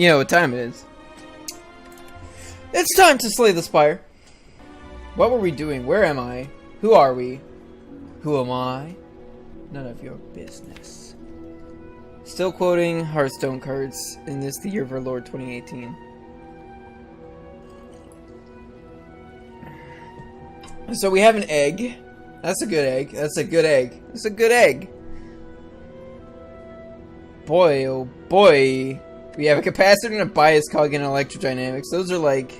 You know what time it is. It's time to slay the Spire. What were we doing? Where am I? Who are we? Who am I? None of your business. Still quoting Hearthstone cards in this, the year of our Lord 2018. So we have an egg. That's a good egg. That's a good egg. That's a good egg. Boy, oh boy. We have a capacitor and a bias cog and electrodynamics. Those are like...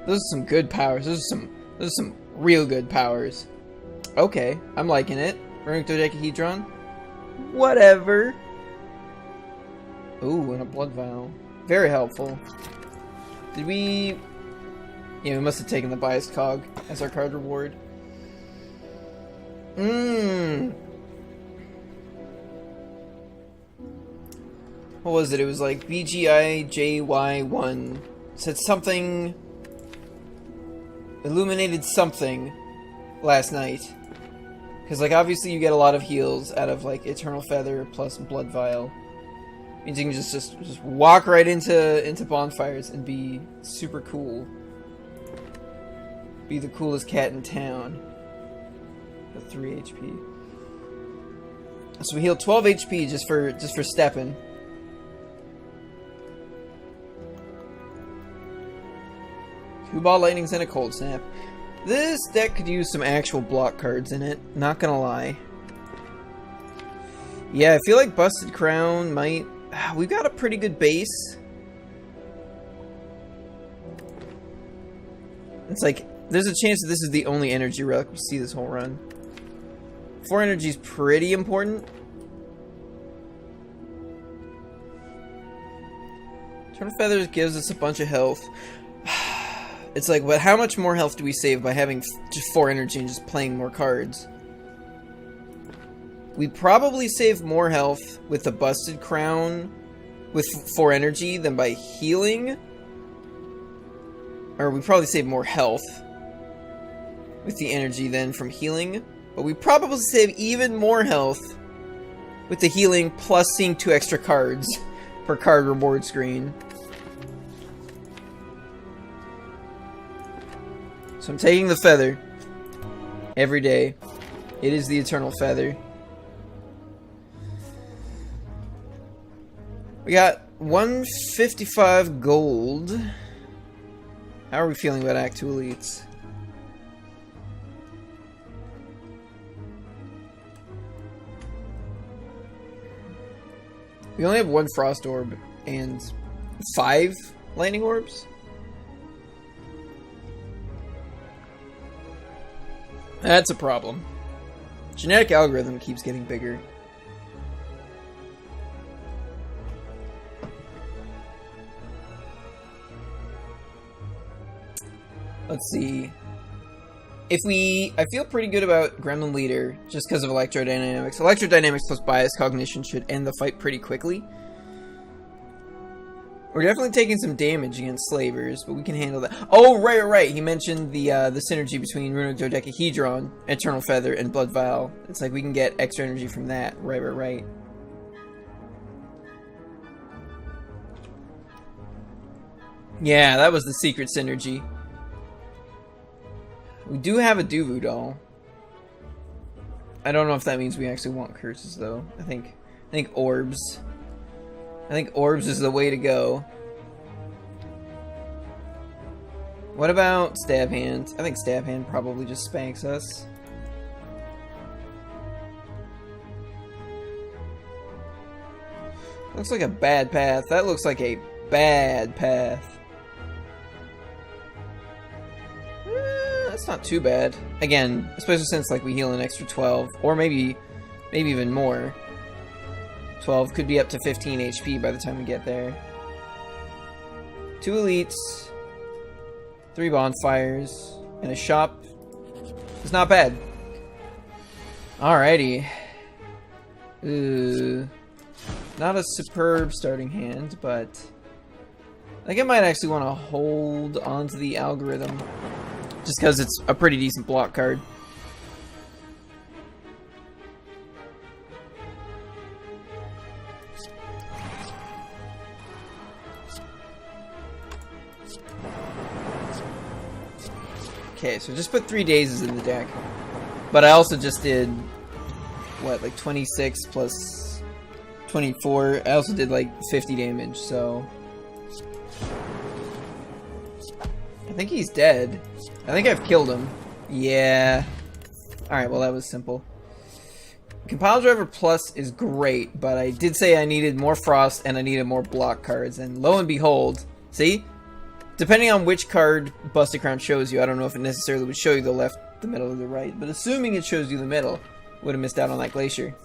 Those are some good powers. Those are some real good powers. Okay, I'm liking it. Runic dodecahedron. Whatever. Ooh, and a blood vial. Very helpful. Did we... Yeah, we must have taken the bias cog as our card reward. What was it? It was like BGIJY1. Said something... Illuminated something last night. Because, like, obviously you get a lot of heals out of, like, Eternal Feather plus Blood Vial. Means you can just walk right into bonfires and be super cool. Be the coolest cat in town. With 3 HP. So we heal 12 HP just for stepping. Two ball lightnings and a cold snap. This deck could use some actual block cards in it, not gonna lie. Yeah, I feel like Busted Crown might... We've got a pretty good base. It's like, there's a chance that this is the only energy relic we see this whole run. 4 energy is pretty important. Eternal Feathers gives us a bunch of health. It's like, but how much more health do we save by having just 4 energy and just playing more cards? We probably save more health with the Busted Crown with 4 energy than by healing. Or we probably save more health with the energy than from healing. But we probably save even more health with the healing plus seeing 2 extra cards per card reward screen. So I'm taking the feather every day. It is the Eternal Feather. We got 155 gold. How are we feeling about Act 2 Elites? We only have 1 Frost Orb and 5 Lightning Orbs. That's a problem. Genetic algorithm keeps getting bigger. Let's see. I feel pretty good about Gremlin Leader just because of Electrodynamics. Electrodynamics plus Bias Cognition should end the fight pretty quickly. We're definitely taking some damage against Slavers, but we can handle that. Oh, right. He mentioned the synergy between Runic Dodecahedron, Eternal Feather, and Blood Vial. It's like we can get extra energy from that. Right. Yeah, that was the secret synergy. We do have a Duvu doll. I don't know if that means we actually want curses, though. I think orbs. I think orbs is the way to go. What about Stab Hand? I think Stab Hand probably just spanks us. Looks like a bad path. That looks like a bad path. That's not too bad. Again, especially since like we heal an extra 12, or maybe even more. 12 could be up to 15 HP by the time we get there. 2 elites, 3 bonfires, and a shop. It's not bad. Alrighty. Not a superb starting hand, but I think I might actually want to hold on to the algorithm. Just because it's a pretty decent block card. Okay, so just put 3 dazes in the deck. But I also just did, what, like 26 plus 24. I also did like 50 damage, so... I think he's dead. I think I've killed him. Yeah. Alright, well that was simple. Compile Driver Plus is great, but I did say I needed more Frost and I needed more block cards, and lo and behold, see? Depending on which card Busted Crown shows you, I don't know if it necessarily would show you the left, the middle, or the right, but assuming it shows you the middle, would have missed out on that Glacier.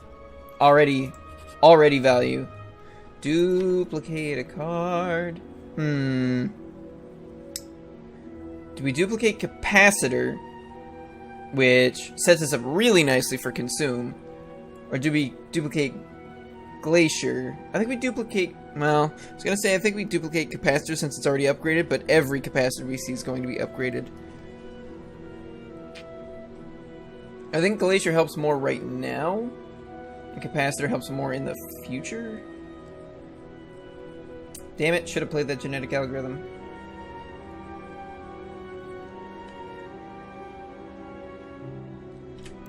Already value. Duplicate a card. Do we duplicate Capacitor, which sets us up really nicely for Consume? Or do we duplicate Glacier? I think we duplicate... Well, I was going to say I think we duplicate Capacitor since it's already upgraded, but every Capacitor we see is going to be upgraded. I think Glacier helps more right now, and Capacitor helps more in the future. Damn it, should have played that genetic algorithm.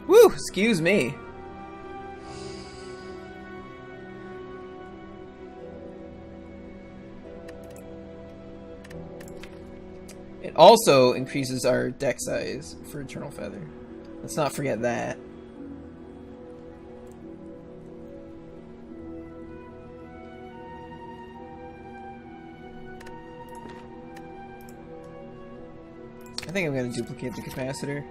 Woo! Excuse me. It also increases our deck size for Eternal Feather. Let's not forget that. I think I'm going to duplicate the Capacitor.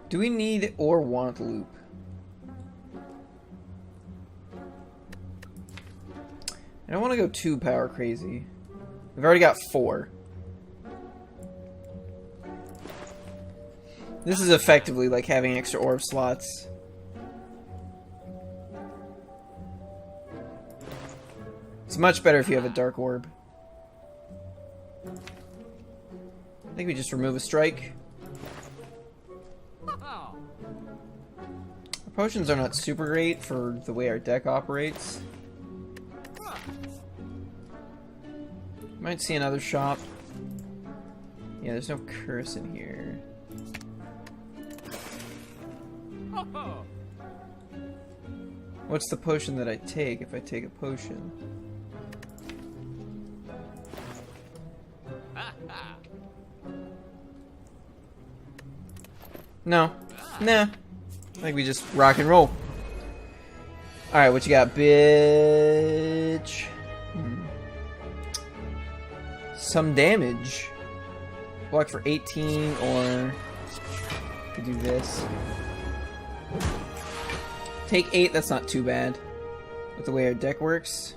Do we need or want Loop? I don't want to go too power crazy. We've already got 4. This is effectively like having extra orb slots. It's much better if you have a Dark Orb. I think we just remove a strike. Our potions are not super great for the way our deck operates. Might see another shop. Yeah, there's no curse in here. What's the potion that I take if I take a potion? No. Nah. I think we just rock and roll. Alright, what you got, bitch? Some damage. Block for 18, or could do this. Take 8, that's not too bad with the way our deck works.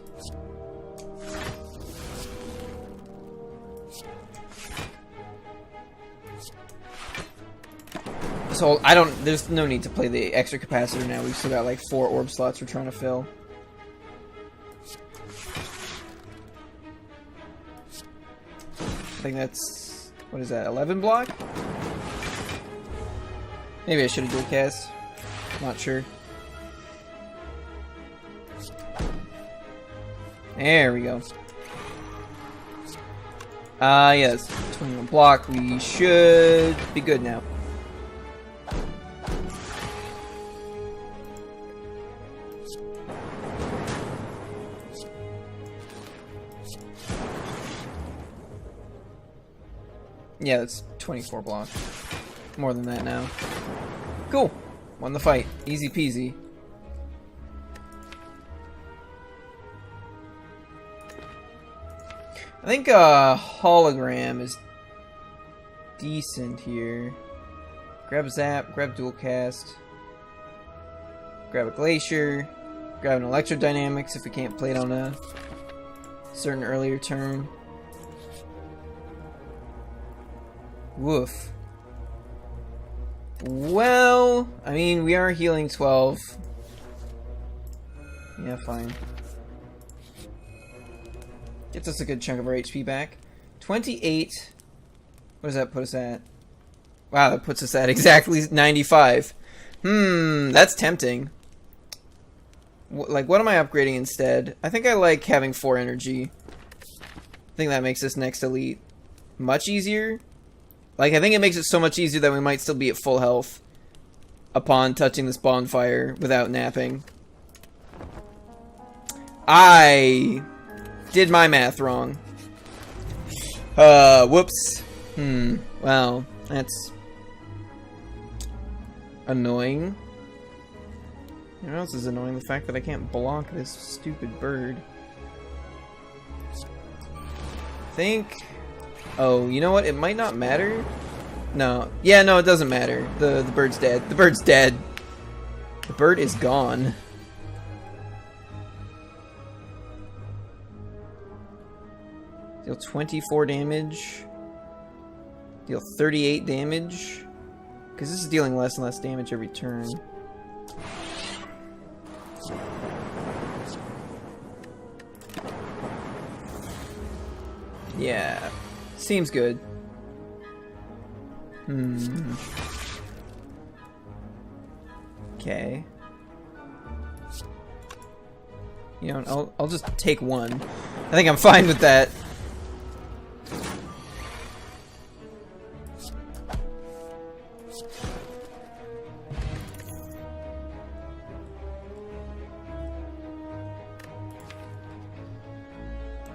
So there's no need to play the extra capacitor now. We've still got like 4 orb slots we're trying to fill. I think that's, what is that, 11 block? Maybe I should have dual cast. Not sure. There we go. Yes, 21 block. We should be good now. Yeah, that's 24 block. More than that now. Cool. Won the fight. Easy peasy. I think a hologram is decent here. Grab a zap, grab dual cast, grab a glacier, grab an electrodynamics if we can't play it on a certain earlier turn. Woof. Well, I mean, we are healing 12. Yeah, fine. Gets us a good chunk of our HP back. 28. What does that put us at? Wow, that puts us at exactly 95. That's tempting. Like, what am I upgrading instead? I think I like having 4 energy. I think that makes us next elite. much easier. Like, I think it makes it so much easier that we might still be at full health upon touching this bonfire without napping. I did my math wrong. Whoops. Well, that's annoying. You know what else is annoying? The fact that I can't block this stupid bird. I think... Oh, you know what? It might not matter. No. Yeah, no, it doesn't matter. The bird's dead. The bird's dead. The bird is gone. Deal 24 damage. Deal 38 damage. Because this is dealing less and less damage every turn. Yeah. Seems good. Okay. You know, I'll just take one. I think I'm fine with that.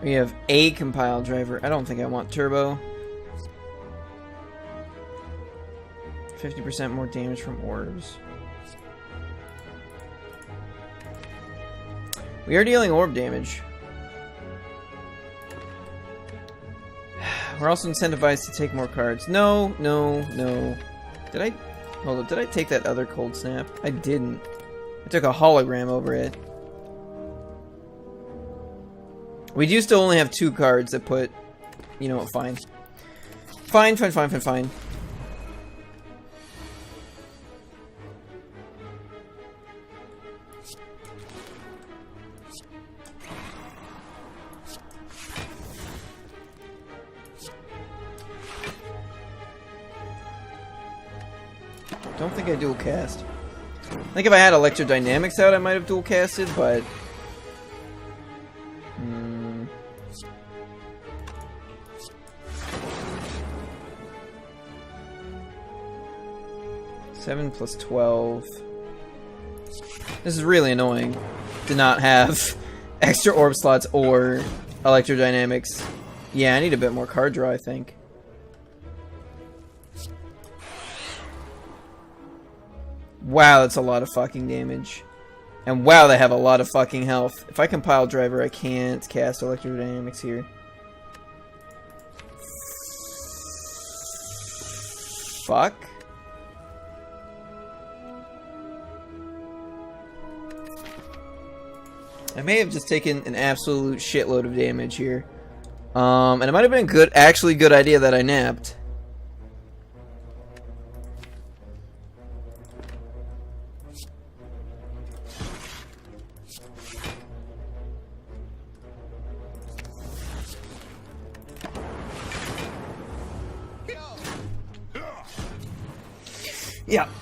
We have a compile driver. I don't think I want turbo. 50% more damage from orbs. We are dealing orb damage. We're also incentivized to take more cards. No. Did I... Hold up, did I take that other cold snap? I didn't. I took a hologram over it. We do still only have 2 cards that put... You know what, fine. Fine. Don't think I dual cast. I think if I had Electrodynamics out, I might have dual casted, but... 7 plus 12. This is really annoying to not have extra orb slots or Electrodynamics. Yeah, I need a bit more card draw, I think. Wow, that's a lot of fucking damage. And wow, they have a lot of fucking health. If I compile driver, I can't cast Electrodynamics here. Fuck. I may have just taken an absolute shitload of damage here. And it might have been a good, actually good idea that I napped.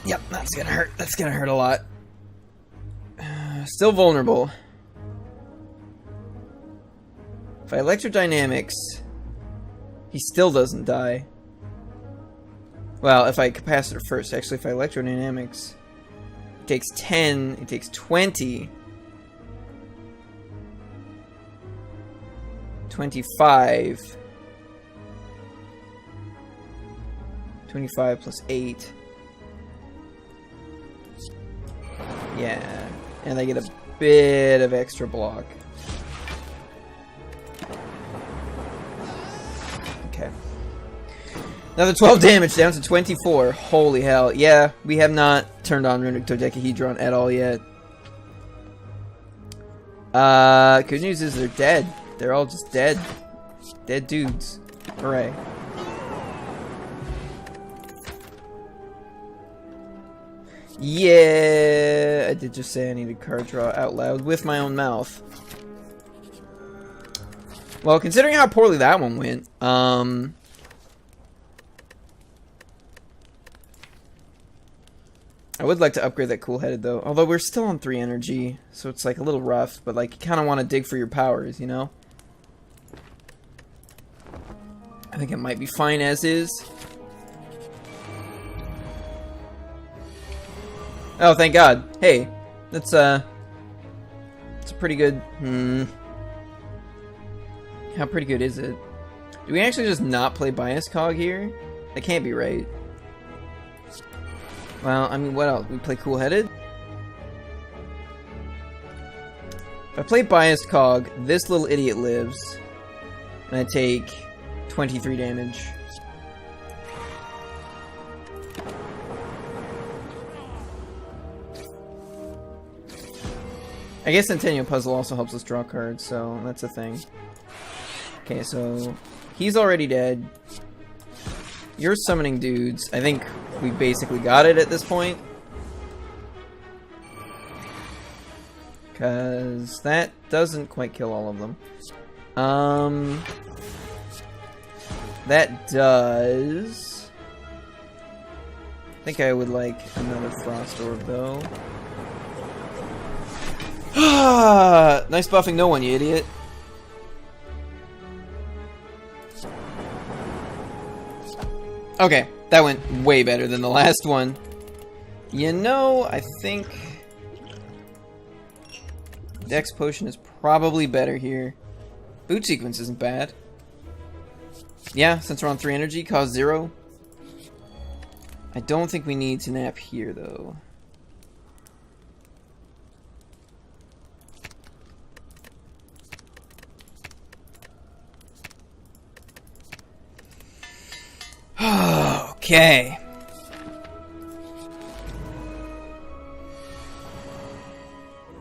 Yep, that's gonna hurt. That's gonna hurt a lot. Still vulnerable. If I Electrodynamics, he still doesn't die. Well, if I Capacitor first. Actually, if I Electrodynamics, it takes 10, it takes 20. 25. 25 plus 8. Yeah. And I get a bit of extra block. Okay. Another 12 damage, down to 24. Holy hell. Yeah, we have not turned on Runic Dodecahedron at all yet. Good news is they're dead. They're all just dead. Dead dudes. Hooray. Yeah, I did just say I needed card draw out loud with my own mouth. Well, considering how poorly that one went, I would like to upgrade that cool-headed though. Although we're still on 3 energy, so it's like a little rough, but like you kind of want to dig for your powers, you know? I think it might be fine as is. Oh, thank God. Hey, that's a pretty good. How pretty good is it? Do we actually just not play Bias Cog here? That can't be right. Well, I mean, what else? We play Cool Headed? If I play Bias Cog, this little idiot lives. And I take 23 damage. I guess Centennial Puzzle also helps us draw cards, so that's a thing. Okay, so he's already dead. You're summoning dudes. I think we basically got it at this point. Because that doesn't quite kill all of them. That does... I think I would like another Frost Orb, though. Nice buffing no one, you idiot. Okay, that went way better than the last one. You know, I think Dex Potion is probably better here. Boot Sequence isn't bad. Yeah, since we're on 3 energy, cost 0. I don't think we need to nap here, though. Okay.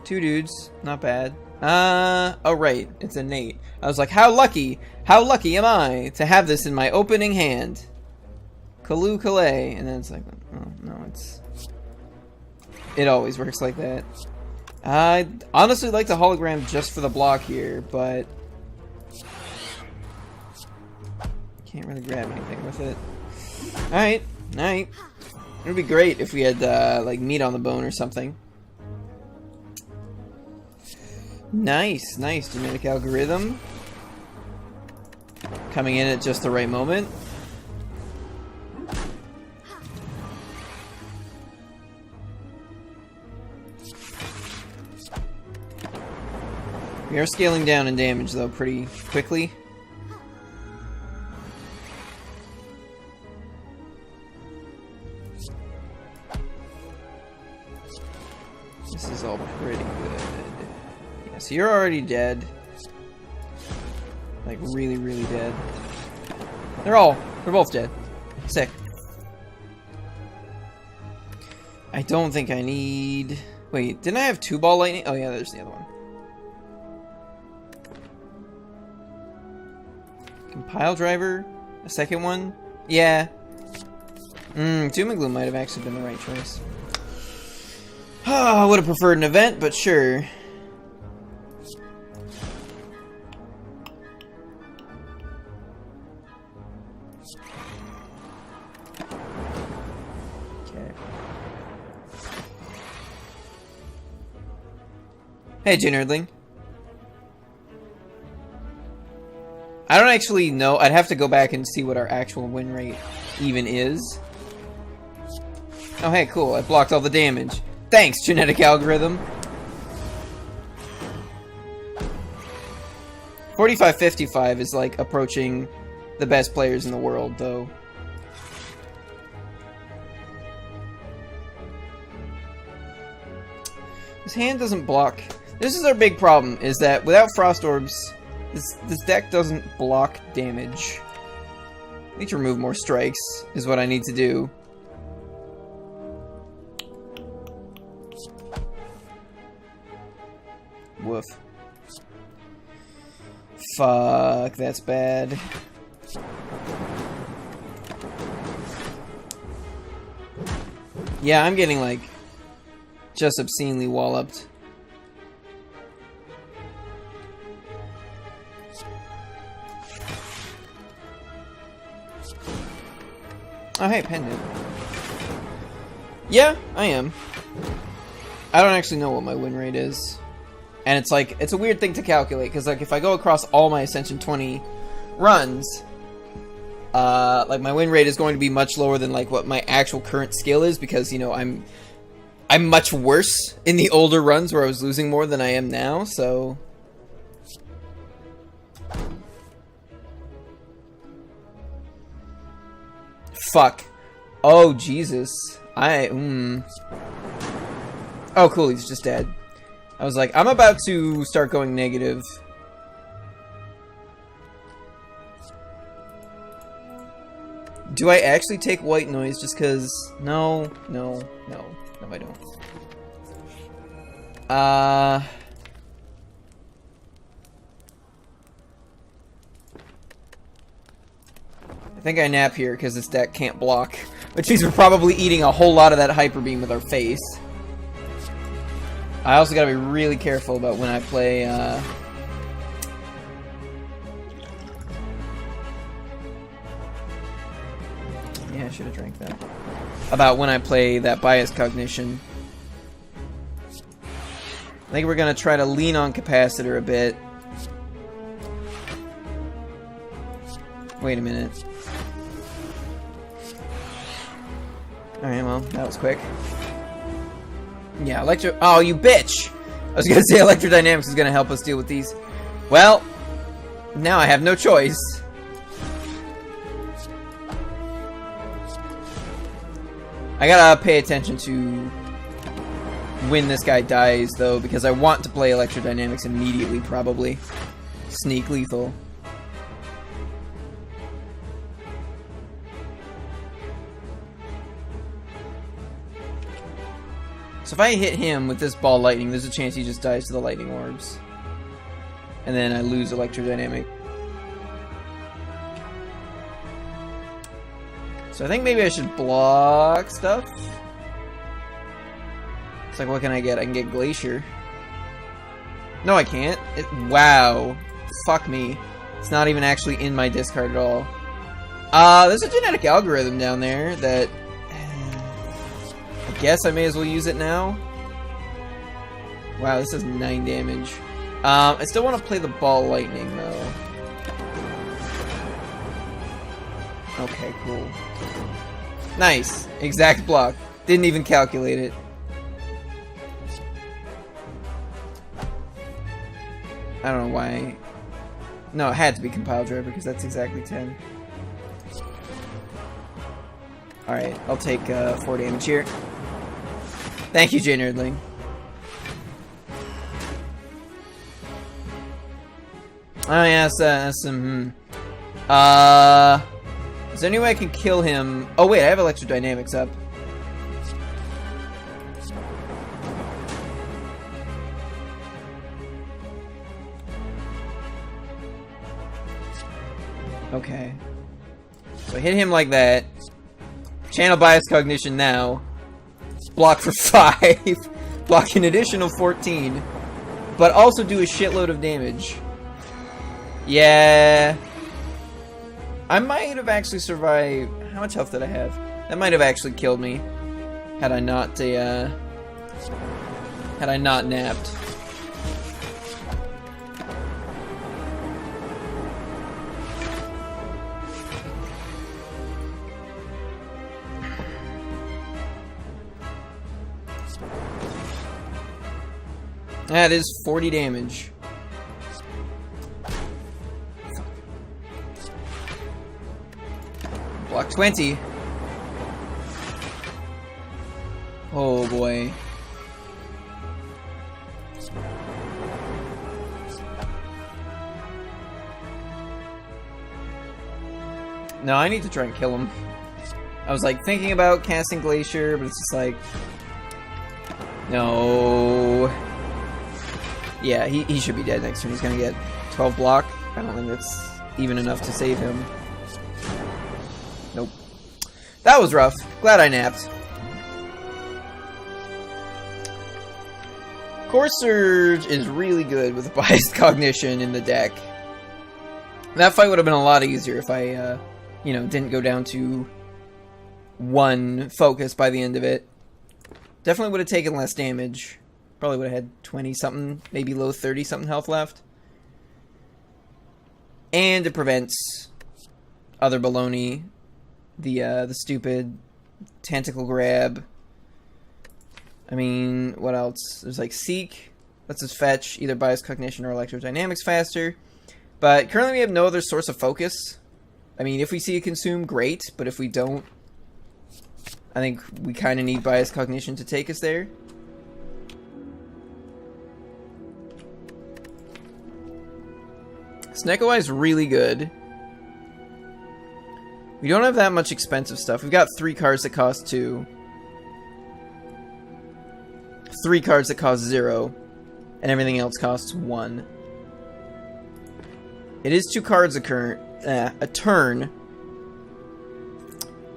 Two dudes, not bad. Oh right, it's innate. I was like, how lucky am I to have this in my opening hand? Kalu Kalay, and then it's like, oh no, it always works like that. I'd honestly like the hologram just for the block here, but can't really grab anything with it. Alright. It would be great if we had, like, meat on the bone or something. Nice, genetic algorithm. Coming in at just the right moment. We are scaling down in damage, though, pretty quickly. This is all pretty good. Yeah, so you're already dead. Like, really dead. They're both dead. Sick. I don't think I need... Wait, didn't I have 2 ball lightning? Oh yeah, there's the other one. Compile driver? A second one? Yeah. Doom and Gloom might have actually been the right choice. I would have preferred an event, but sure. Okay. Hey, Nerdling. I don't actually know. I'd have to go back and see what our actual win rate even is. Oh, hey, cool. I blocked all the damage. Thanks, genetic algorithm. 45-55 is like approaching the best players in the world, though. His hand doesn't block. This is our big problem, is that without Frost Orbs, this deck doesn't block damage. I need to remove more strikes, is what I need to do. Woof. Fuck, that's bad. Yeah, I'm getting, like, just obscenely walloped. Oh, hey, Pendant. Yeah, I am. I don't actually know what my win rate is. And it's like, it's a weird thing to calculate, because like if I go across all my Ascension 20 runs, Like, my win rate is going to be much lower than, like, what my actual current skill is, because, you know, I'm much worse in the older runs where I was losing more than I am now, so... Fuck. Oh, Jesus. Oh, cool, he's just dead. I was like, I'm about to start going negative. Do I actually take white noise just because... No, I don't. I think I nap here because this deck can't block. Which means we're probably eating a whole lot of that Hyper Beam with our face. I also gotta be really careful about when I play, Yeah, I should have drank that. About when I play that Bias Cognition. I think we're gonna try to lean on Capacitor a bit. Wait a minute. Alright, well, that was quick. Yeah, Oh, you bitch! I was gonna say Electrodynamics is gonna help us deal with these. Well, now I have no choice. I gotta pay attention to when this guy dies, though, because I want to play Electrodynamics immediately, probably. Sneak lethal. So if I hit him with this ball lightning, there's a chance he just dies to the lightning orbs. And then I lose Electrodynamic. So I think maybe I should block stuff. It's like, what can I get? I can get Glacier. No, I can't. Wow. Fuck me. It's not even actually in my discard at all. There's a genetic algorithm down there that... I guess I may as well use it now. Wow, this does 9 damage. I still want to play the ball lightning, though. Okay, cool. Nice. Exact block. Didn't even calculate it. I don't know why. No, it had to be Compile Driver because that's exactly 10. Alright, I'll take 4 damage here. Thank you, Jay Nerdling. Oh, yes, is there any way I can kill him? Oh, wait, I have Electrodynamics up. Okay. So I hit him like that. Channel Bias Cognition now. Block for 5. Block an additional 14. But also do a shitload of damage. Yeah. I might have actually survived. How much health did I have? That might have actually killed me. Had I not napped. That is 40 damage. Block 20. Oh boy. No, I need to try and kill him. I was like thinking about casting Glacier, but it's just like... No. Yeah, he should be dead next turn. He's gonna get 12 block. I don't think that's even enough to save him. Nope. That was rough. Glad I napped. Core Surge is really good with Biased Cognition in the deck. That fight would have been a lot easier if I, you know, didn't go down to 1 focus by the end of it. Definitely would have taken less damage. Probably would have had 20-something, maybe low 30-something health left. And it prevents other baloney. The stupid tentacle grab. I mean, what else? There's like Seek. Lets us fetch either bias cognition or electrodynamics faster. But currently we have no other source of focus. I mean, if we see it consume, great. But if we don't, I think we kind of need bias cognition to take us there. Snecko Eye's really good. We don't have that much expensive stuff. We've got 3 cards that cost 2. 3 cards that cost 0. And everything else costs 1. It is 2 cards a turn.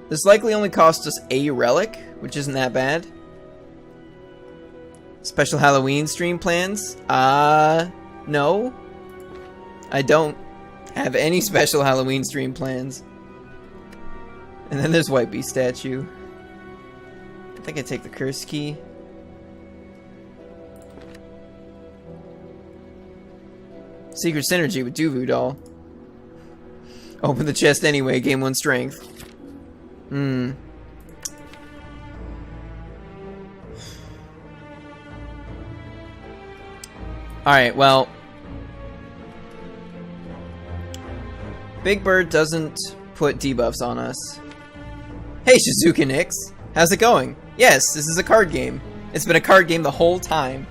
This likely only costs us a relic, which isn't that bad. Special Halloween stream plans? No. I don't have any special Halloween stream plans. And then there's White Beast statue. I think I take the curse key. Secret synergy with Duvu doll. Open the chest anyway, gain 1 strength. Alright, well. Big Bird doesn't put debuffs on us. Hey, Shizuka Nix! How's it going? Yes, this is a card game. It's been a card game the whole time.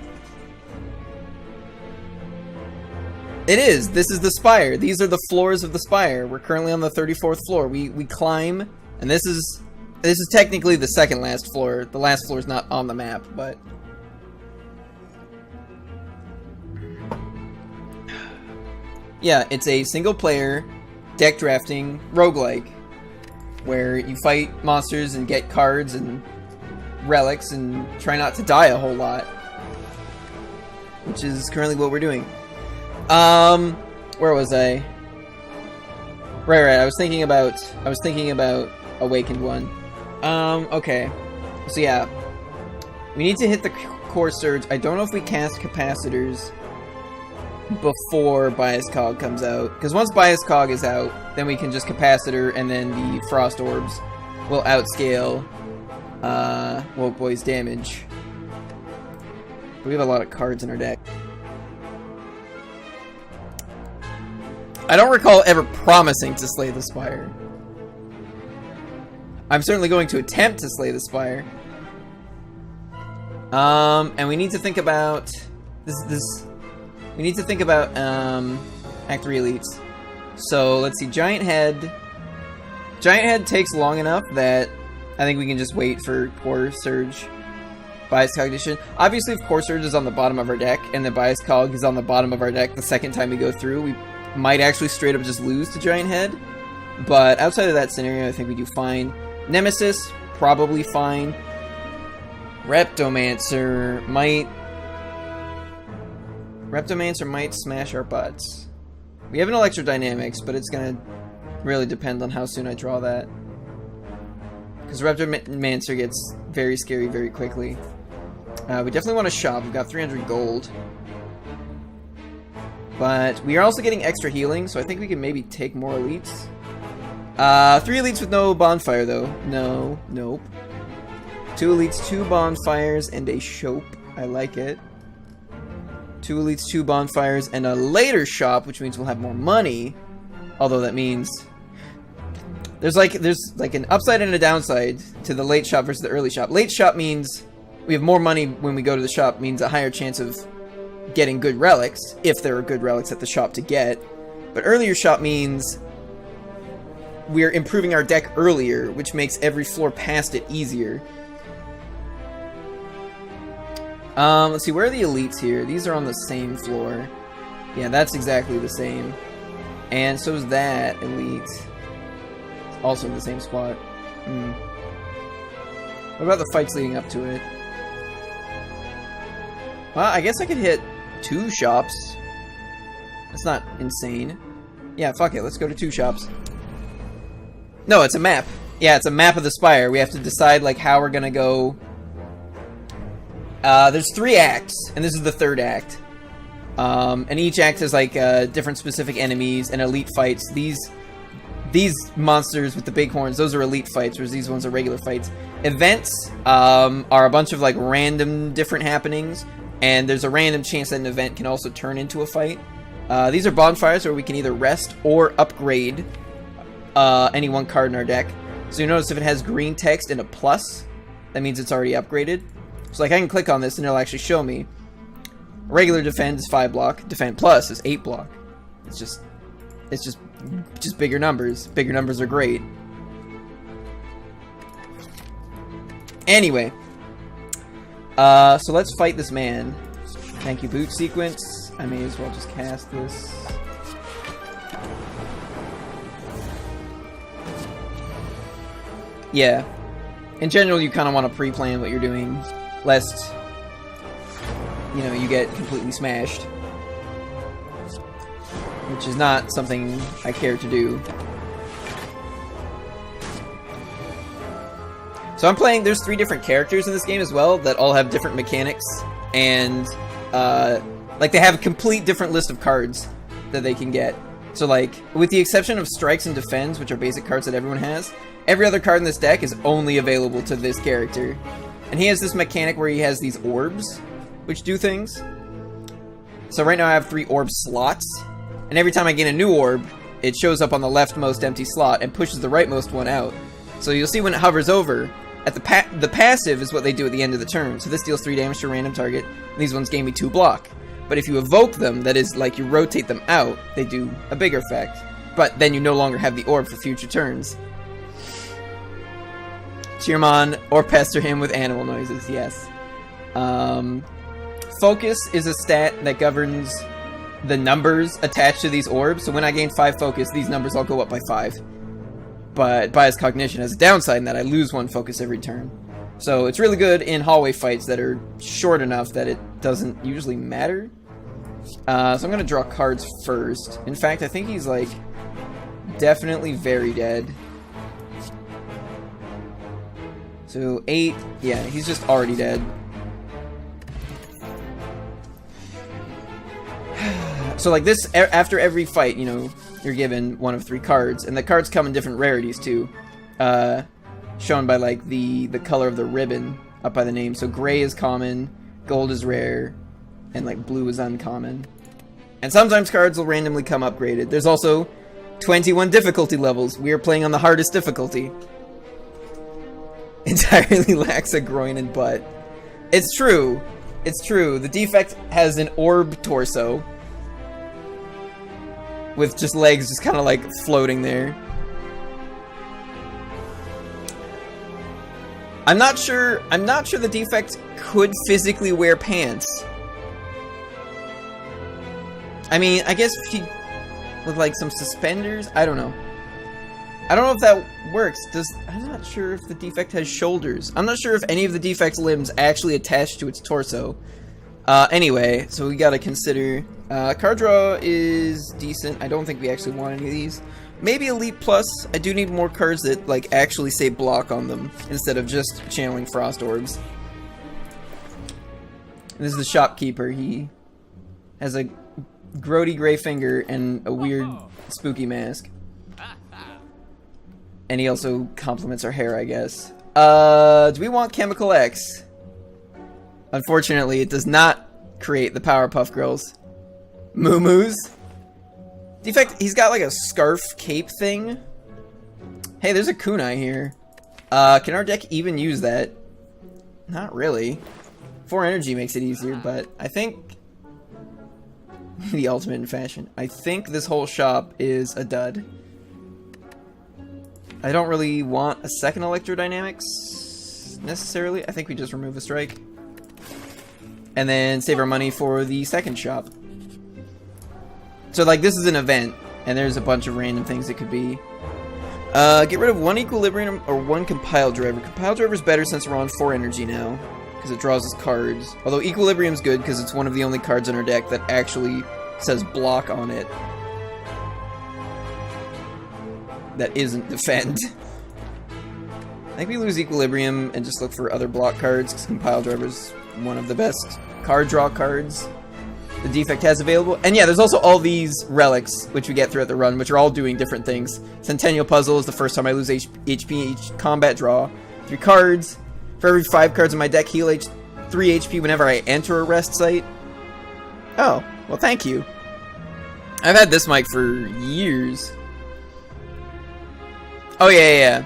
It is! This is the Spire. These are the floors of the Spire. We're currently on the 34th floor. We climb, and this is technically the second last floor. The last floor is not on the map, but... yeah, it's a single-player, deck-drafting roguelike, where you fight monsters and get cards and relics and try not to die a whole lot. Which is currently what we're doing. Where was I? Right, I was thinking about Awakened One. Okay. So yeah. We need to hit the Core Surge. I don't know if we cast Capacitors before Bias Cog comes out. Because once Bias Cog is out, then we can just Capacitor, and then the Frost Orbs will outscale Woke Boy's damage. But we have a lot of cards in our deck. I don't recall ever promising to slay the Spire. I'm certainly going to attempt to slay the Spire. And we need to think about we need to think about Act 3 elites. So let's see, Giant Head. Giant Head takes long enough that I think we can just wait for Core Surge. Bias Cognition. Obviously, if Core Surge is on the bottom of our deck and the Bias Cog is on the bottom of our deck the second time we go through, we might actually straight up just lose to Giant Head. But outside of that scenario, I think we do fine. Nemesis, probably fine. Reptomancer might smash our butts. We have an Electrodynamics, but it's gonna really depend on how soon I draw that. Because Reptomancer gets very scary very quickly. We definitely want to shop. We've got 300 gold. But we are also getting extra healing, so I think we can maybe take more elites. 3 elites with no bonfire, though. No, nope. 2 elites, 2 bonfires, and a Shope. I like it. 2 elites, 2 bonfires, and a later shop, which means we'll have more money. Although that means there's like an upside and a downside to the late shop versus the early shop. Late shop means we have more money when we go to the shop, means a higher chance of getting good relics, if there are good relics at the shop to get. But earlier shop means we're improving our deck earlier, which makes every floor past it easier. Let's see, where are the elites here? These are on the same floor. Yeah, that's exactly the same. And so is that elite. It's also in the same spot. What about the fights leading up to it? Well, I guess I could hit 2 shops. That's not insane. Yeah, fuck it. Let's go to 2 shops. No, it's a map. Yeah, it's a map of the Spire. We have to decide, like, how we're gonna go. There's 3 acts, and this is the 3rd act. And each act has, like, different specific enemies and elite fights. These these monsters with the big horns, those are elite fights, whereas these ones are regular fights. Events are a bunch of like random different happenings, and there's a random chance that an event can also turn into a fight. These are bonfires where we can either rest or upgrade any one card in our deck. So you notice if it has green text and a plus, that means it's already upgraded. So like I can click on this and it'll actually show me regular defend is 5 block, defend plus is 8 block. It's just bigger numbers. Bigger numbers are great. Anyway, so let's fight this man. Thank you, boot sequence. I may as well just cast this. Yeah. In general, you kind of want to pre-plan what you're doing, lest, you know, you get completely smashed. Which is not something I care to do. So I'm playing, there's 3 different characters in this game as well, that all have different mechanics, and, like, they have a complete different list of cards that they can get. So, like, with the exception of strikes and defends, which are basic cards that everyone has, every other card in this deck is only available to this character. And he has this mechanic where he has these orbs, which do things. So right now I have 3 orb slots, and every time I gain a new orb, it shows up on the leftmost empty slot and pushes the rightmost one out. So you'll see when it hovers over, at the passive is what they do at the end of the turn. So this deals 3 damage to a random target, and these ones gain me 2 block. But if you evoke them, that is, like, you rotate them out, they do a bigger effect. But then you no longer have the orb for future turns. Cheer him on, or pester him with animal noises, yes. Focus is a stat that governs the numbers attached to these orbs. So when I gain 5 focus, these numbers all go up by 5. But Bias Cognition has a downside in that I lose 1 focus every turn. So it's really good in hallway fights that are short enough that it doesn't usually matter. So I'm going to draw cards first. In fact, I think he's, like, definitely very dead. So 8, yeah, he's just already dead. So like this, after every fight, you know, you're given 1 of 3 cards, and the cards come in different rarities too, shown by like the color of the ribbon up by the name. So gray is common, gold is rare, and like blue is uncommon. And sometimes cards will randomly come upgraded. There's also 21 difficulty levels. We are playing on the hardest difficulty. Entirely lacks a groin and butt. It's true. It's true. The defect has an orb torso with just legs just kind of like floating there. I'm not sure the defect could physically wear pants. I mean, I guess if he with like some suspenders, I don't know. I don't know if that works. I'm not sure if the defect has shoulders. I'm not sure if any of the defect's limbs actually attach to its torso. Anyway, so we gotta consider... card draw is decent. I don't think we actually want any of these. Maybe Elite Plus. I do need more cards that like actually say block on them, instead of just channeling Frost Orbs. And this is the shopkeeper. He has a grody gray finger and a weird spooky mask. And he also compliments our hair, I guess. Do we want Chemical X? Unfortunately, it does not create the Powerpuff Girls. Moo-moos? Defect, he's got like a scarf cape thing. Hey, there's a kunai here. Can our deck even use that? Not really. 4 energy makes it easier, but I think... the ultimate in fashion. I think this whole shop is a dud. I don't really want a second Electrodynamics, necessarily. I think we just remove a strike. And then save our money for the second shop. So, like, this is an event, and there's a bunch of random things it could be. Get rid of 1 Equilibrium or 1 Compile Driver. Compile Driver's better since we're on 4 energy now, because it draws us cards. Although Equilibrium's good, because it's one of the only cards in our deck that actually says block on it. That isn't defend. I think we lose Equilibrium and just look for other block cards, because Compile Driver's one of the best card draw cards. the defect has available. And yeah, there's also all these relics, which we get throughout the run, which are all doing different things. Centennial Puzzle is the first time I lose HP each combat draw. 3 cards. For every 5 cards in my deck, heal 3 HP whenever I enter a rest site. Oh, well thank you. I've had this mic for years. Oh yeah.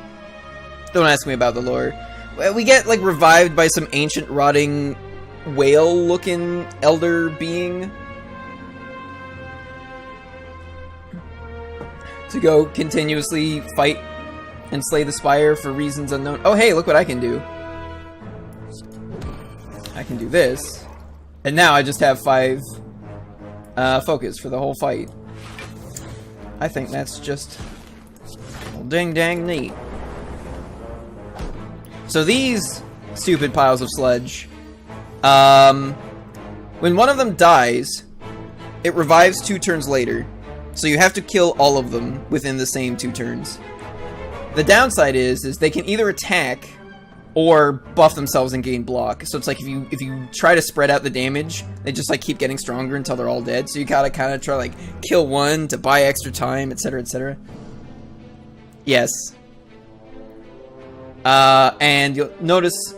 Don't ask me about the lore. We get, like, revived by some ancient rotting whale-looking elder being to go continuously fight and slay the Spire for reasons unknown. Oh hey, look what I can do. I can do this. And now I just have 5 focus for the whole fight. I think that's just ding dang neat. So these stupid piles of sludge, when one of them dies, it revives 2 turns later. So you have to kill all of them within the same 2 turns. The downside is they can either attack or buff themselves and gain block. So it's like if you try to spread out the damage, they just like keep getting stronger until they're all dead. So you gotta kind of try like kill one to buy extra time, etc., etc. Yes. And you'll notice,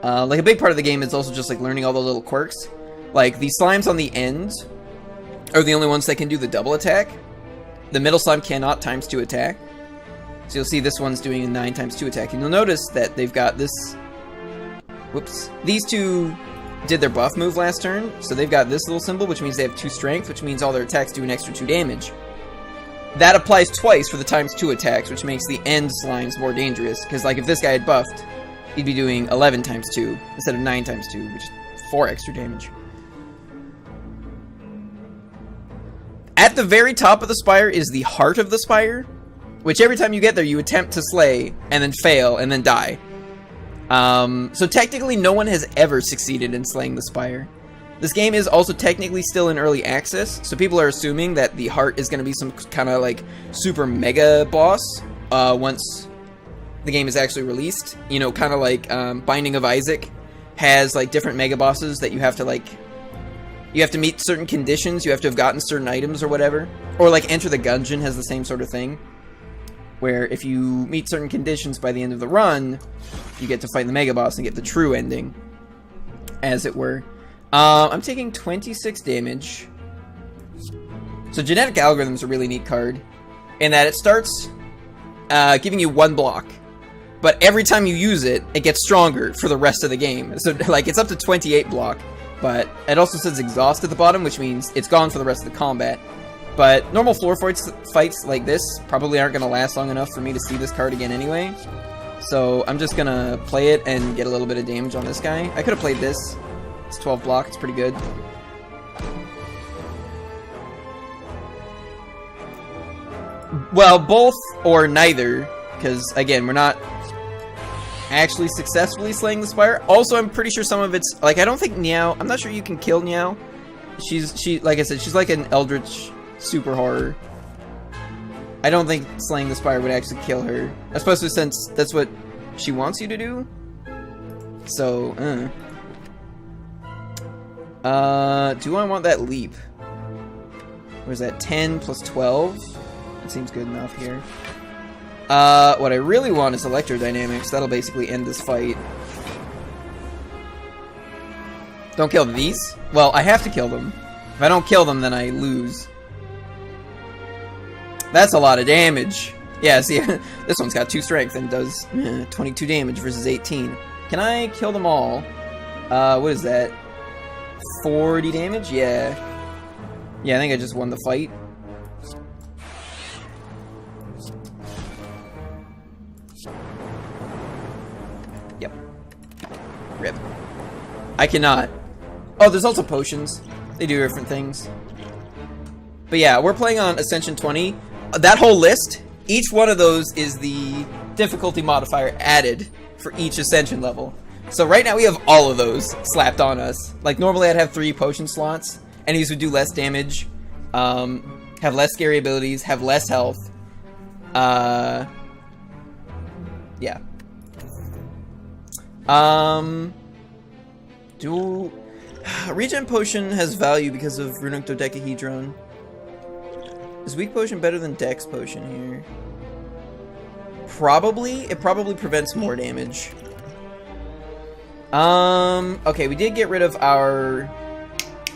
like a big part of the game is also just like learning all the little quirks. Like the slimes on the end are the only ones that can do the double attack. The middle slime cannot ×2 attack. So you'll see this one's doing a 9 ×2 attack, and you'll notice that they've got this. Whoops! These 2 did their buff move last turn, so they've got this little symbol, which means they have 2 strength, which means all their attacks do an extra 2 damage. That applies twice for the ×2 attacks, which makes the end slimes more dangerous. Because, like, if this guy had buffed, he'd be doing 11 ×2 instead of 9 ×2, which is 4 extra damage. At the very top of the Spire is the heart of the Spire, which every time you get there, you attempt to slay, and then fail, and then die. So technically, no one has ever succeeded in slaying the Spire. This game is also technically still in early access, so people are assuming that the heart is going to be some kind of like super mega boss once the game is actually released. You know, kind of like Binding of Isaac has like different mega bosses that you have to like... You have to meet certain conditions, you have to have gotten certain items or whatever. Or like Enter the Gungeon has the same sort of thing, where if you meet certain conditions by the end of the run, you get to fight the mega boss and get the true ending, as it were. I'm taking 26 damage. So Genetic Algorithm's a really neat card, in that it starts giving you 1 block, but every time you use it, it gets stronger for the rest of the game. So like it's up to 28 block, but it also says exhaust at the bottom, which means it's gone for the rest of the combat. But normal floor fights like this probably aren't going to last long enough for me to see this card again anyway. So I'm just going to play it and get a little bit of damage on this guy. I could have played this. It's 12 block, it's pretty good. Well, both or neither, because again, we're not actually successfully slaying the Spire. Also, I'm pretty sure some of it's, like, I don't think Niao, I'm not sure you can kill Niao. She, like I said, she's like an Eldritch super horror. I don't think slaying the Spire would actually kill her, especially since that's what she wants you to do. So, do I want that leap? Where's that? 10 plus 12? That seems good enough here. What I really want is Electrodynamics. That'll basically end this fight. Don't kill these? Well, I have to kill them. If I don't kill them, then I lose. That's a lot of damage. Yeah, see, this one's got 2 strength and does 22 damage versus 18. Can I kill them all? What is that? 40 damage? Yeah. Yeah, I think I just won the fight. Yep. Rip. I cannot. Oh, there's also potions. They do different things. But yeah, we're playing on Ascension 20. That whole list, each one of those is the difficulty modifier added for each Ascension level. So right now we have all of those slapped on us. Like normally I'd have 3 potion slots. Enemies would do less damage, have less scary abilities, have less health. Yeah. Regen Potion has value because of Runic Dodecahedron. Is Weak Potion better than Dex Potion here? Probably. It probably prevents more damage. Okay, we did get rid of our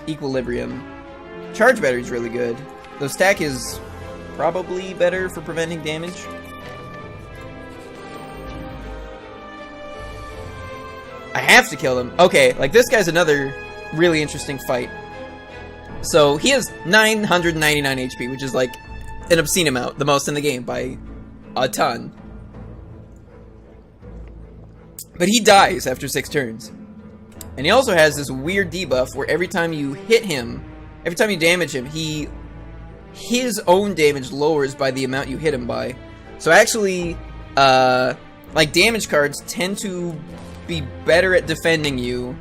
Equilibrium. Charge Battery's really good. Though Stack is probably better for preventing damage. I have to kill him. Okay, like this guy's another really interesting fight. So he has 999 HP, which is like an obscene amount, the most in the game by a ton. But he dies after 6 turns. And he also has this weird debuff where every time you hit him, every time you damage him, his own damage lowers by the amount you hit him by. So actually, like damage cards tend to be better at defending you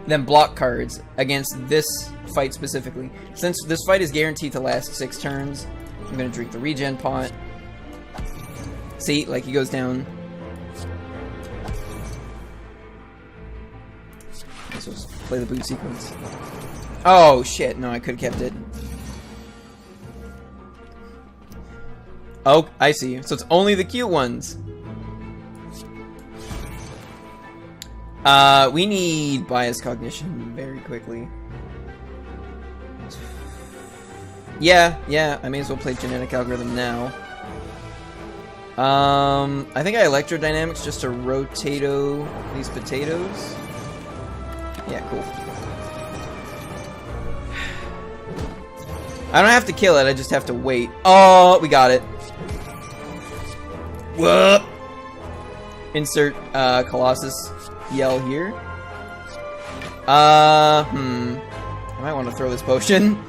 than block cards against this fight specifically. Since this fight is guaranteed to last 6 turns, I'm gonna drink the regen pot. See, like he goes down. So let's play the boot sequence. Oh shit, no, I could have kept it. Oh, I see. So it's only the cute ones. We need bias cognition very quickly. Yeah, I may as well play genetic algorithm now. I think I electrodynamics just to rotato these potatoes. Yeah, cool. I don't have to kill it, I just have to wait. Oh, we got it. Whoop! Insert Colossus yell here. I might want to throw this potion.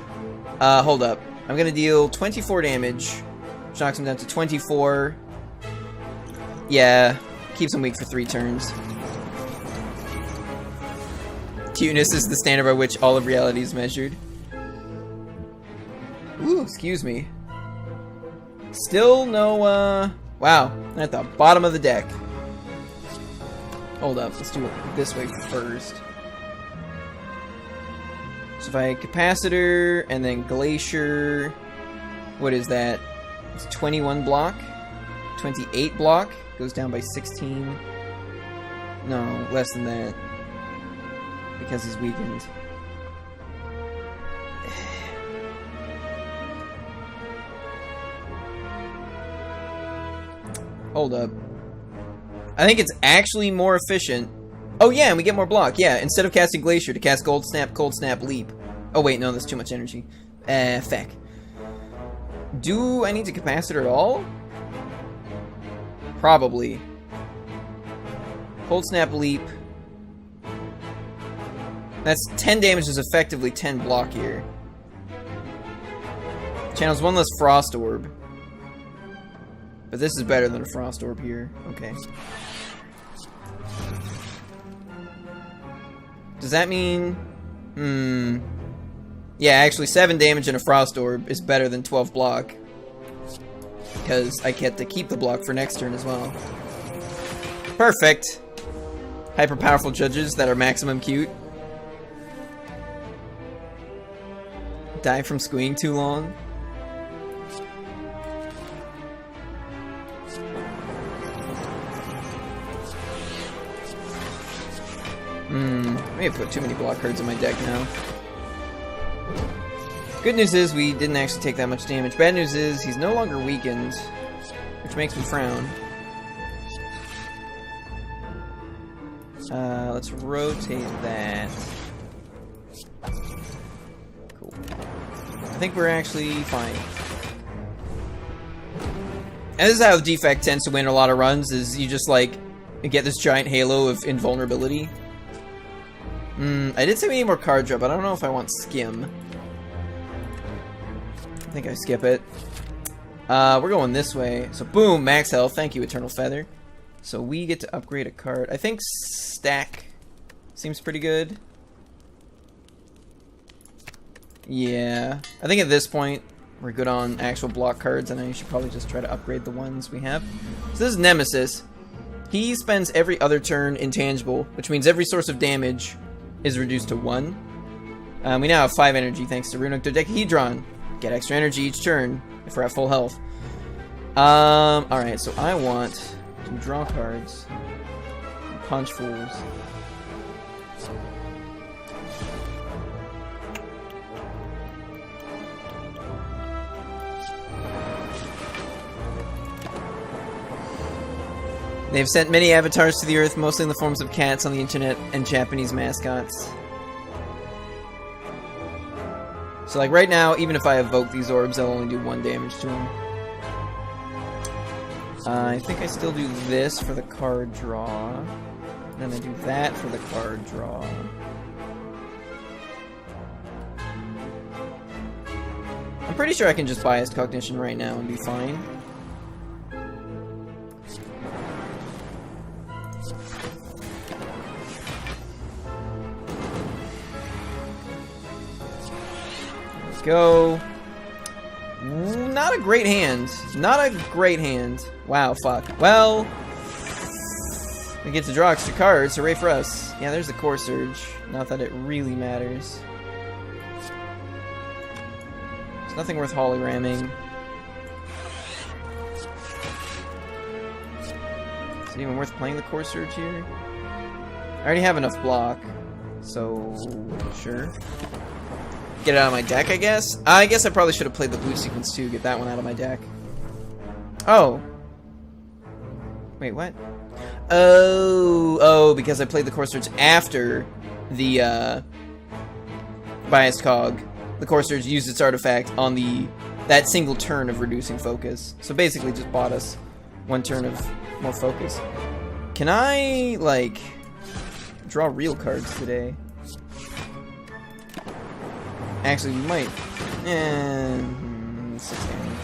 Hold up. I'm gonna deal 24 damage, which knocks him down to 24. Yeah, keeps him weak for 3 turns. Cuteness is the standard by which all of reality is measured. Ooh, excuse me. Still no, wow, at the bottom of the deck. Hold up, let's do it this way first. So if I capacitor and then glacier, what is that? It's 21 block, 28 block, goes down by 16. No, less than that. Because he's weakened. Hold up. I think it's actually more efficient. Oh yeah, and we get more block. Yeah, instead of casting Glacier, to cast Cold Snap, Leap. Oh wait, no, that's too much energy. Feck. Do I need to capacitor at all? Probably. Cold Snap, Leap. That's 10 damage is effectively 10 block here. Channels 1 less Frost Orb. But this is better than a Frost Orb here. Okay. Does that mean... Yeah, actually 7 damage and a Frost Orb is better than 12 block. Because I get to keep the block for next turn as well. Perfect! Hyper powerful judges that are maximum cute. Die from squeeing too long. I may have put too many block cards in my deck now. Good news is we didn't actually take that much damage. Bad news is he's no longer weakened, which makes me frown. Let's rotate that. Cool. I think we're actually fine. And this is how Defect tends to win a lot of runs, is you just like get this giant halo of invulnerability. I did say we need more card draw, but I don't know if I want Skim. I think I skip it. We're going this way. So boom, max health. Thank you, Eternal Feather. So we get to upgrade a card. I think Stack seems pretty good. Yeah. I think at this point, we're good on actual block cards, and I should probably just try to upgrade the ones we have. So this is Nemesis. He spends every other turn intangible, which means every source of damage is reduced to 1. We now have 5 energy thanks to Runic Dodecahedron. Get extra energy each turn if we're at full health. Alright, so I want to draw cards. Punch fools. They've sent many avatars to the Earth, mostly in the forms of cats on the internet and Japanese mascots. So, like, right now, even if I evoke these orbs, I'll only do 1 damage to them. I think I still do this for the card draw. Then I do that for the card draw. I'm pretty sure I can just Biased Cognition right now and be fine. Go. Not a great hand. Not a great hand. Wow, fuck. Well, we get to draw extra cards. Hooray for us. Yeah, there's the Core Surge. Not that it really matters. There's nothing worth hologramming. Is it even worth playing the Core Surge here? I already have enough block, so sure. Get it out of my deck, I guess? I guess I probably should have played the blue sequence too, get that one out of my deck. Oh. Wait, what? Oh, because I played the Core Surge after the, Biased Cog. The Core Surge used its artifact on that single turn of reducing focus. So basically just bought us 1 turn of more focus. Can I, like, draw real cards today? Actually, we might. 6 damage.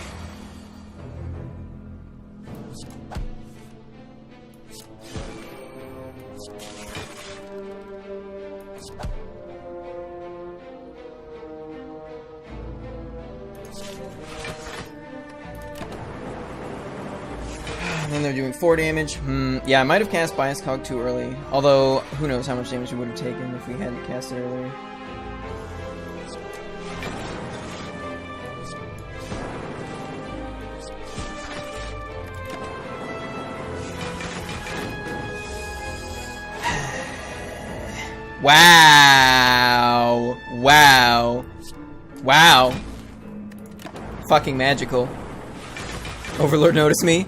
And then they're doing 4 damage. Yeah, I might have cast Bias Cog too early. Although, who knows how much damage we would have taken if we hadn't cast it earlier. Wow. Wow. Wow. Fucking magical. Overlord noticed me.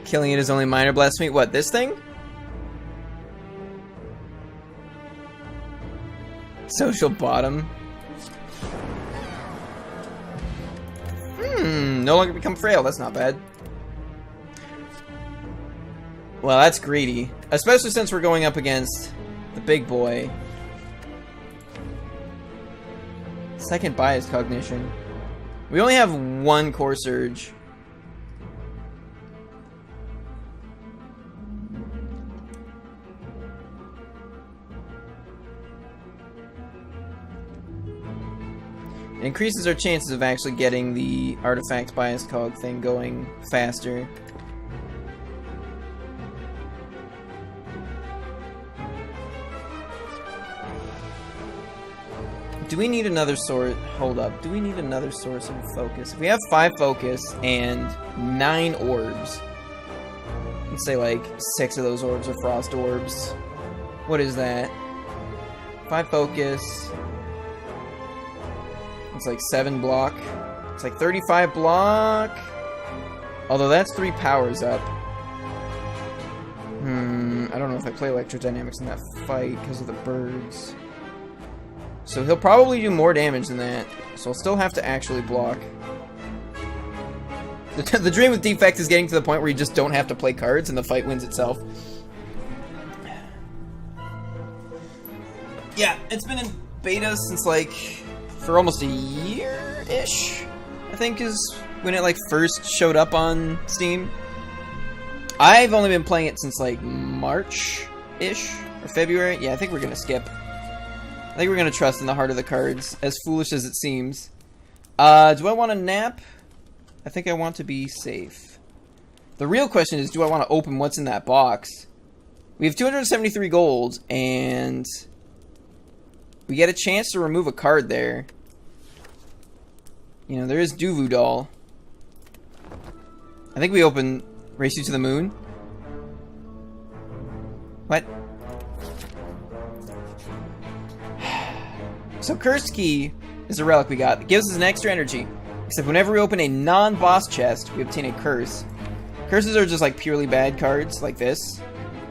Killing it is only minor blasphemy. What, this thing? Social bottom. No longer become frail. That's not bad. Well, that's greedy. Especially since we're going up against the big boy. Second Biased Cognition. We only have 1 Core Surge. It increases our chances of actually getting the artifact Biased Cog thing going faster. Do we need another source? Hold up. Do we need another source of focus? If we have 5 focus and 9 orbs, let's say like 6 of those orbs are frost orbs. What is that? 5 focus. It's like 7 block. It's like 35 block. Although that's 3 powers up. I don't know if I play Electrodynamics in that fight because of the birds. So he'll probably do more damage than that. So I'll still have to actually block. The dream with Defect is getting to the point where you just don't have to play cards and the fight wins itself. Yeah, it's been in beta since like for almost a year-ish, I think is when it like first showed up on Steam. I've only been playing it since like March-ish or February. Yeah, I think we're gonna skip. I think we're gonna trust in the heart of the cards, as foolish as it seems. Do I want to nap? I think I want to be safe. The real question is, do I want to open what's in that box? We have 273 gold, and we get a chance to remove a card there. You know, there is Duvu Doll. I think we open Race You to the Moon. What? So Cursed Key is a relic we got. It gives us an extra energy. Except whenever we open a non-boss chest, we obtain a curse. Curses are just like purely bad cards, like this,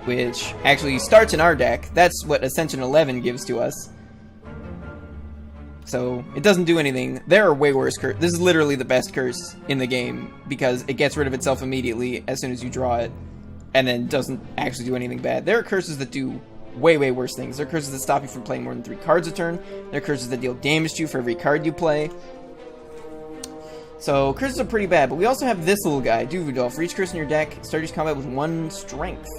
which actually starts in our deck. That's what Ascension 11 gives to us. So, it doesn't do anything. There are way worse curses. This is literally the best curse in the game, because it gets rid of itself immediately as soon as you draw it, and then doesn't actually do anything bad. There are curses that do way, way worse things. There are curses that stop you from playing more than 3 cards a turn. There are curses that deal damage to you for every card you play. So, curses are pretty bad, but we also have this little guy, Duvu Doll. For each curse in your deck, start each combat with 1 strength,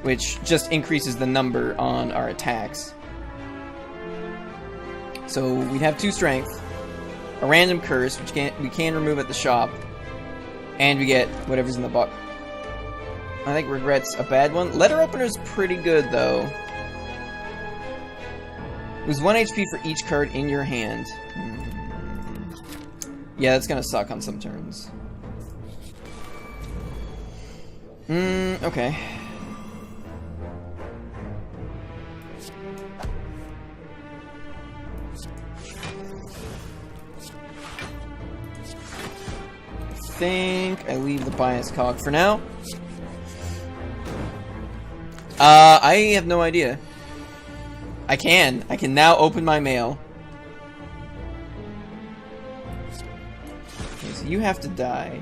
which just increases the number on our attacks. So, we'd have 2 strength, a random curse, which we can remove at the shop, and we get whatever's in the book. I think Regret's a bad one. Letter Opener's pretty good, though. Lose 1 HP for each card in your hand. Yeah, that's gonna suck on some turns. Okay. I think I leave the bias cog for now. I have no idea. I can now open my mail. Okay, so you have to die.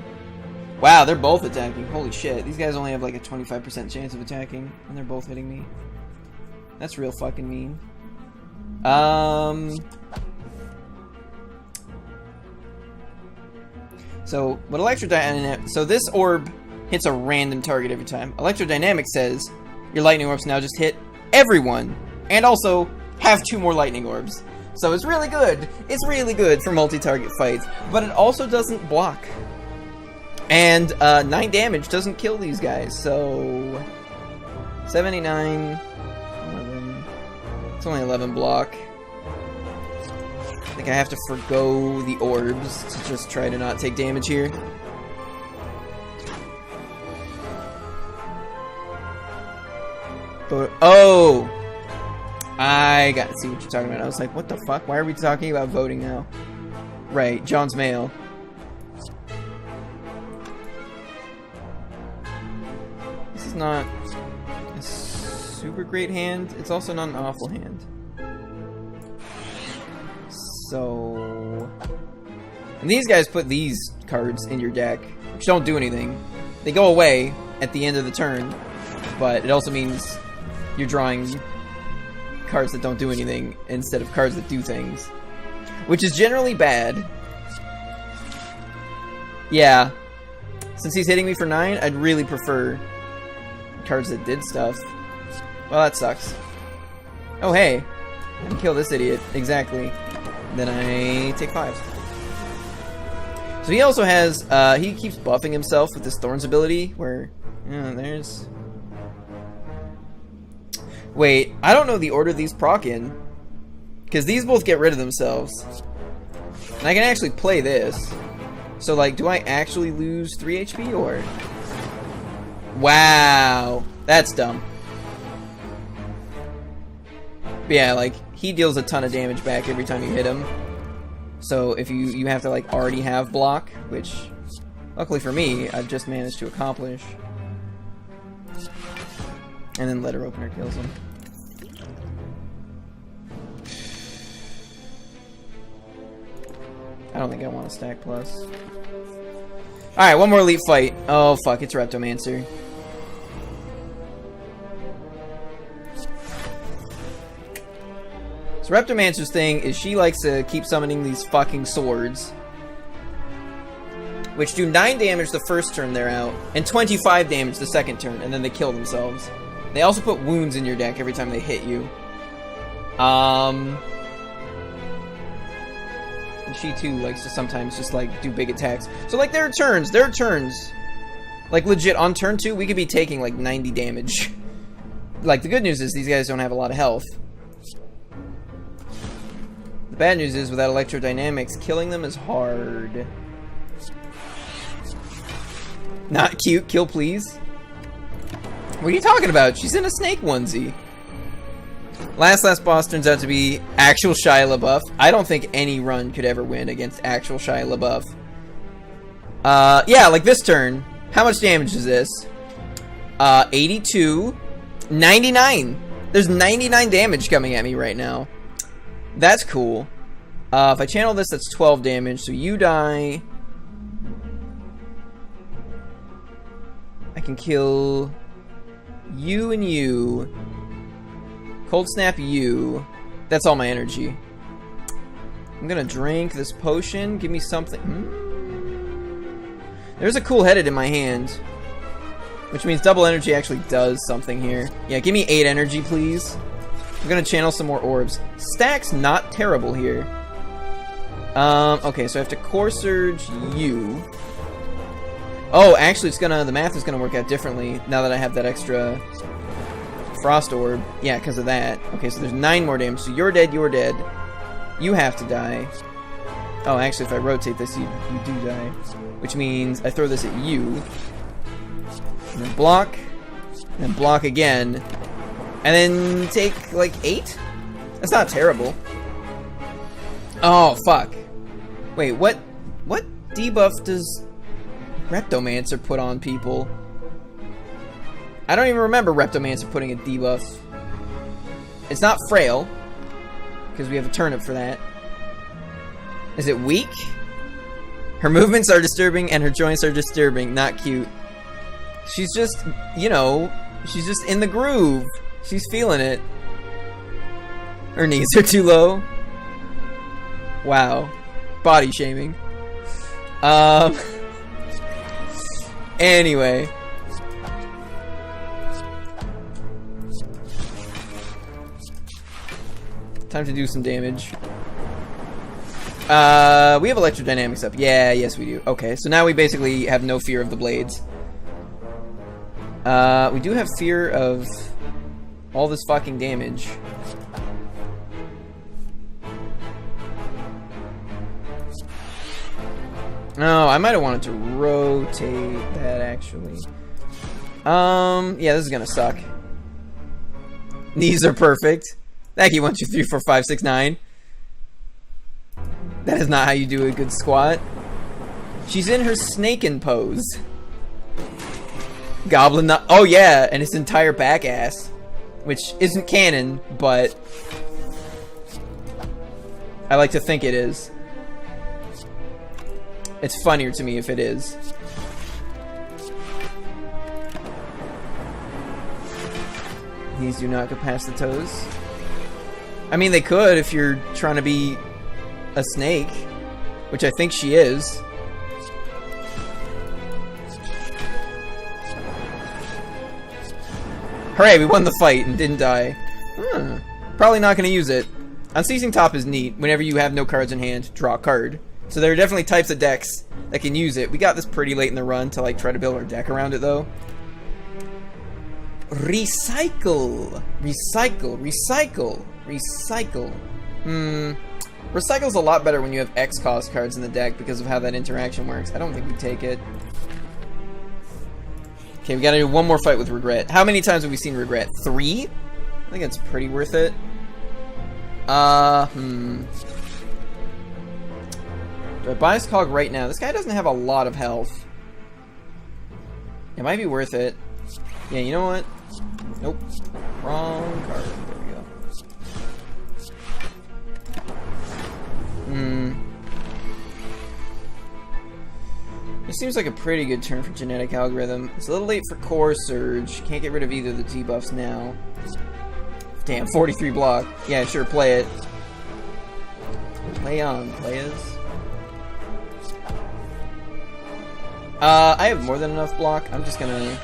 Wow, they're both attacking. Holy shit. These guys only have like a 25% chance of attacking, and they're both hitting me. That's real fucking mean. So, what Electrodynamic... So, this orb hits a random target every time. Electrodynamic says, your lightning orbs now just hit everyone. And also, have 2 more lightning orbs. So, it's really good. It's really good for multi-target fights. But it also doesn't block. And, 9 damage doesn't kill these guys. So, 79... 11... It's only 11 block. I think I have to forgo the orbs to just try to not take damage here. But, oh! I got to see what you're talking about. I was like, what the fuck? Why are we talking about voting now? Right, John's mail. This is not a super great hand. It's also not an awful hand. So... And these guys put these cards in your deck, which don't do anything. They go away at the end of the turn, but it also means you're drawing cards that don't do anything instead of cards that do things. Which is generally bad. Yeah. Since he's hitting me for 9, I'd really prefer cards that did stuff. Well, that sucks. Oh, hey. I can kill this idiot. Exactly. Then I take 5. So he also has, he keeps buffing himself with his Thorns ability, where, there's... Wait, I don't know the order these proc in, because these both get rid of themselves. And I can actually play this. So, like, do I actually lose 3 HP, or... Wow, that's dumb. But yeah, like, he deals a ton of damage back every time you hit him. So if you have to like already have block, which luckily for me, I've just managed to accomplish. And then Letter Opener kills him. I don't think I want to stack plus. Alright, one more elite fight. Oh fuck, it's Reptomancer. So Reptomancer's thing is she likes to keep summoning these fucking swords, which do 9 damage the first turn they're out, and 25 damage the second turn, and then they kill themselves. They also put wounds in your deck every time they hit you. And she too likes to sometimes just like do big attacks. So like there are turns. Like legit, on turn 2, we could be taking like 90 damage Like, the good news is these guys don't have a lot of health. The bad news is, without electrodynamics, killing them is hard. Not cute. Kill, please. What are you talking about? She's in a snake onesie. Last boss turns out to be actual Shia LaBeouf. I don't think any run could ever win against actual Shia LaBeouf. Yeah, like this turn. How much damage is this? 82. 99. There's 99 damage coming at me right now. That's cool. If I channel this, that's 12 damage. So you die. I can kill you and you. Cold snap you. That's all my energy. I'm gonna drink this potion. Give me something. There's a cool headed in my hand, which means double energy actually does something here. Yeah, give me 8 energy, please. I'm gonna channel some more orbs. Stack's not terrible here. Okay, so I have to core surge you. Oh, actually, the math is gonna work out differently now that I have that extra Frost Orb. Yeah, because of that. Okay, so there's 9 more damage. So you're dead, you're dead. You have to die. Oh, actually, if I rotate this, you do die. Which means I throw this at you. And then block. And then block again. And then take, like, 8? That's not terrible. Oh, fuck. Wait, what debuff does Reptomancer put on people? I don't even remember Reptomancer putting a debuff. It's not frail, because we have a turnip for that. Is it weak? Her movements are disturbing and her joints are disturbing. Not cute. She's just, you know, she's just in the groove. She's feeling it. Her knees are too low. Wow. Body shaming. Anyway. Time to do some damage. We have electrodynamics up. Yeah, yes we do. Okay, so now we basically have no fear of the blades. We do have fear of all this fucking damage. No, I might have wanted to rotate that, actually. Yeah, this is gonna suck. Knees are perfect. Thank you, 1, 2, 3, 4, 5, 6, 9. That is not how you do a good squat. She's in her snakin' pose. Goblin not— oh yeah, and its entire back ass. Which isn't canon, but I like to think it is. It's funnier to me if it is. These do not go past the toes. I mean, they could if you're trying to be a snake, which I think she is. Hooray, we won the fight and didn't die. Probably not going to use it. Unceasing Top is neat. Whenever you have no cards in hand, draw a card. So there are definitely types of decks that can use it. We got this pretty late in the run to like try to build our deck around it though. Recycle. Recycle. Recycle. Recycle. Recycle's a lot better when you have X cost cards in the deck because of how that interaction works. I don't think we take it. Okay, we gotta do one more fight with Regret. How many times have we seen Regret? 3? I think it's pretty worth it. Do I buy this cog right now? This guy doesn't have a lot of health. It might be worth it. Yeah, you know what? Nope. Wrong card. There we go. This seems like a pretty good turn for Genetic Algorithm. It's a little late for Core Surge. Can't get rid of either of the debuffs now. Damn, 43 block. Yeah, sure, play it. Play on, players. I have more than enough block. I'm just gonna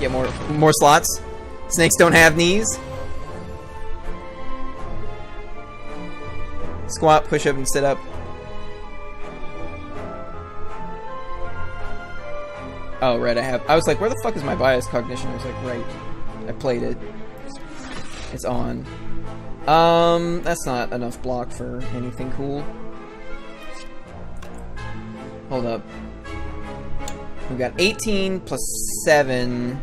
get more slots. Snakes don't have knees. Squat, push up, and sit up. Oh, right, I was like, where the fuck is my bias cognition? I was like, right. I played it. It's on. That's not enough block for anything cool. Hold up. We've got 18 plus 7.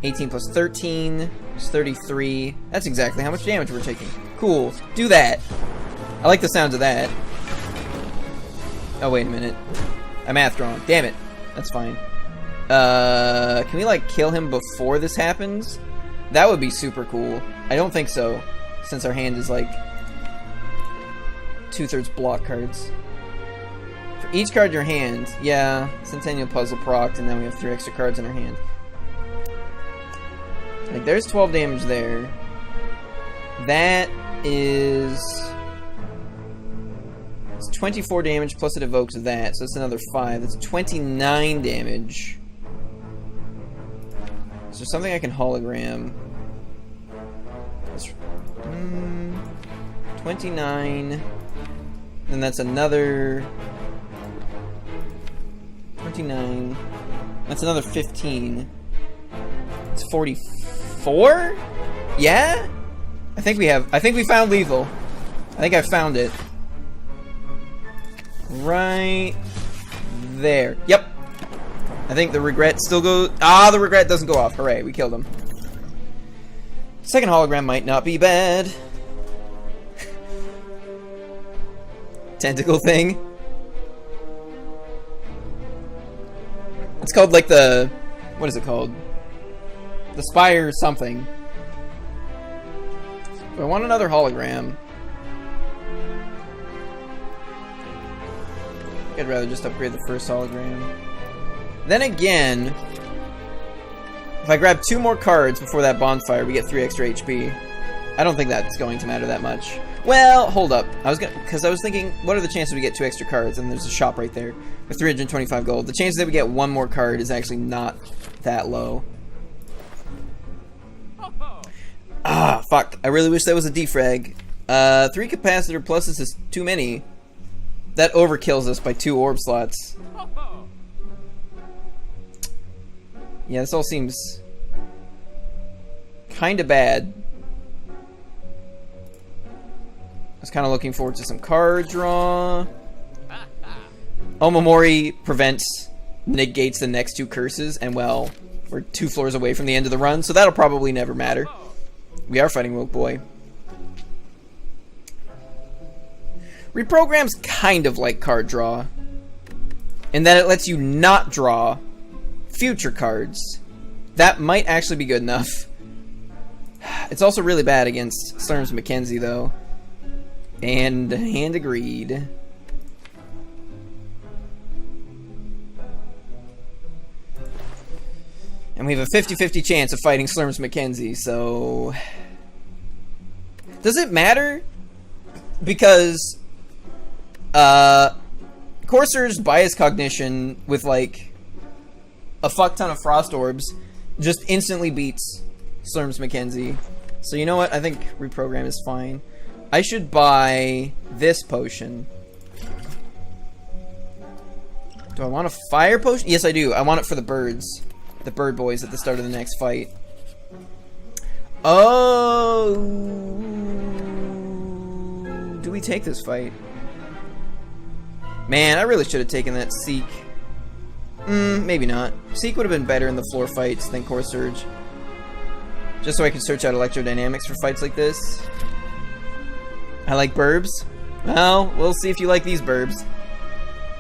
18 plus 13 is 33. That's exactly how much damage we're taking. Cool. Do that. I like the sounds of that. Oh, wait a minute. I mathed wrong. Damn it. That's fine. Can we, like, kill him before this happens? That would be super cool. I don't think so, since our hand is, like, 2/3 block cards. For each card in your hand, yeah, Centennial Puzzle procced, and then we have 3 extra cards in our hand. Like, there's 12 damage there. That is... It's 24 damage, plus it evokes that, so it's another 5. That's 29 damage. Is there something I can hologram? 29. And that's another... 29. That's another 15. It's 44? Yeah? I think we found lethal. I think I found it. Right there. Yep. I think the regret still goes... Ah, the regret doesn't go off. Hooray, we killed him. Second hologram might not be bad. Tentacle thing. It's called like the... What is it called? The Spire something. I want another hologram. I'd rather just upgrade the first hologram. Then again, if I grab 2 more cards before that bonfire, we get 3 extra HP. I don't think that's going to matter that much. Well, hold up. Because I was thinking, what are the chances we get 2 extra cards? And there's a shop right there with 325 gold. The chances that we get 1 more card is actually not that low. Ah, fuck. I really wish that was a defrag. 3 capacitor pluses is too many. That overkills us by 2 orb slots. Yeah, this all seems kinda bad. I was kinda looking forward to some card draw. Omamori negates the next 2 curses, and well, we're 2 floors away from the end of the run, so that'll probably never matter. We are fighting Woke Boy. Reprogram's kind of like card draw, in that it lets you not draw future cards. That might actually be good enough. It's also really bad against Slurms Mackenzie, though. And hand agreed. And we have a 50-50 chance of fighting Slurms Mackenzie, so... Does it matter? Because... Courser's Bias Cognition with, like, a fuck ton of Frost Orbs just instantly beats Slurms Mackenzie. So you know what? I think Reprogram is fine. I should buy this potion. Do I want a fire potion? Yes, I do. I want it for the birds. The bird boys at the start of the next fight. Oh! Do we take this fight? Man, I really should have taken that Seek. Maybe not. Seek would have been better in the floor fights than Core Surge. Just so I could search out electrodynamics for fights like this. I like burbs. Well, we'll see if you like these burbs.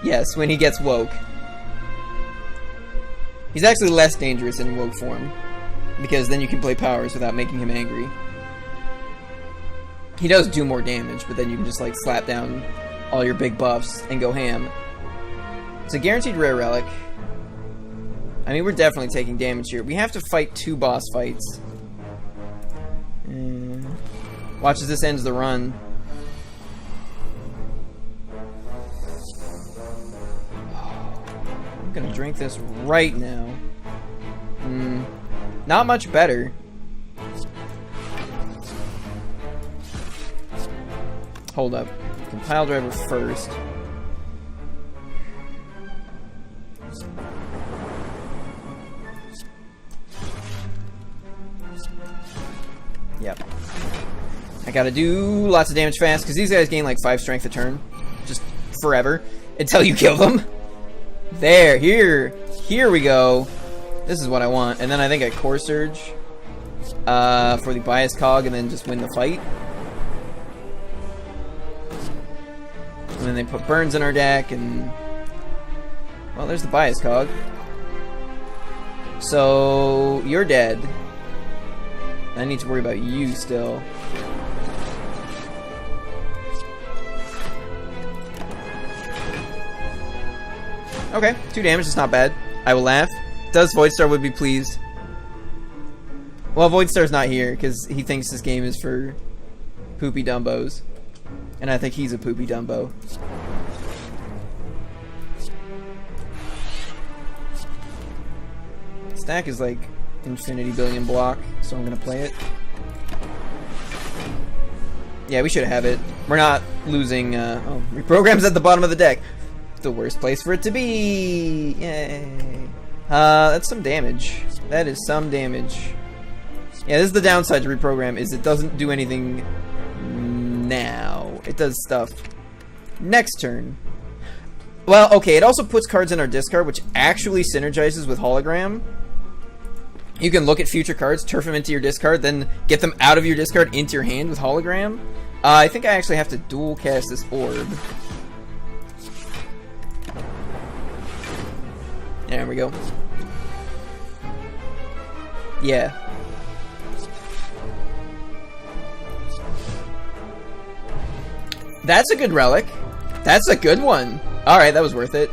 Yes, when he gets woke. He's actually less dangerous in woke form, because then you can play powers without making him angry. He does do more damage, but then you can just like slap down all your big buffs and go ham. It's a guaranteed rare relic. I mean, we're definitely taking damage here. We have to fight 2 boss fights. Watch as this ends the run. I'm gonna drink this right now. Not much better. Hold up. Compile driver first. I gotta do lots of damage fast, because these guys gain like 5 strength a turn. Just forever. Until you kill them. There, here we go. This is what I want. And then I think I Core Surge for the Bias Cog, and then just win the fight. And then they put Burns in our deck, and... Well, there's the Bias Cog. So, you're dead. I need to worry about you still. Okay, 2 damage is not bad. I will laugh. Does Voidstar would be pleased. Well, Voidstar's not here, because he thinks this game is for poopy dumbos. And I think he's a poopy dumbo. Stack is like infinity billion block, so I'm gonna play it. Yeah, we should have it. We're not losing, oh, reprograms at the bottom of the deck. The worst place for it to be! Yay. That's some damage. That is some damage. Yeah, this is the downside to reprogram, is it doesn't do anything now. It does stuff next turn. Well, okay, it also puts cards in our discard, which actually synergizes with Hologram. You can look at future cards, turf them into your discard, then get them out of your discard into your hand with Hologram. I think I actually have to dual cast this orb. There we go. Yeah. That's a good relic. That's a good one. Alright, that was worth it.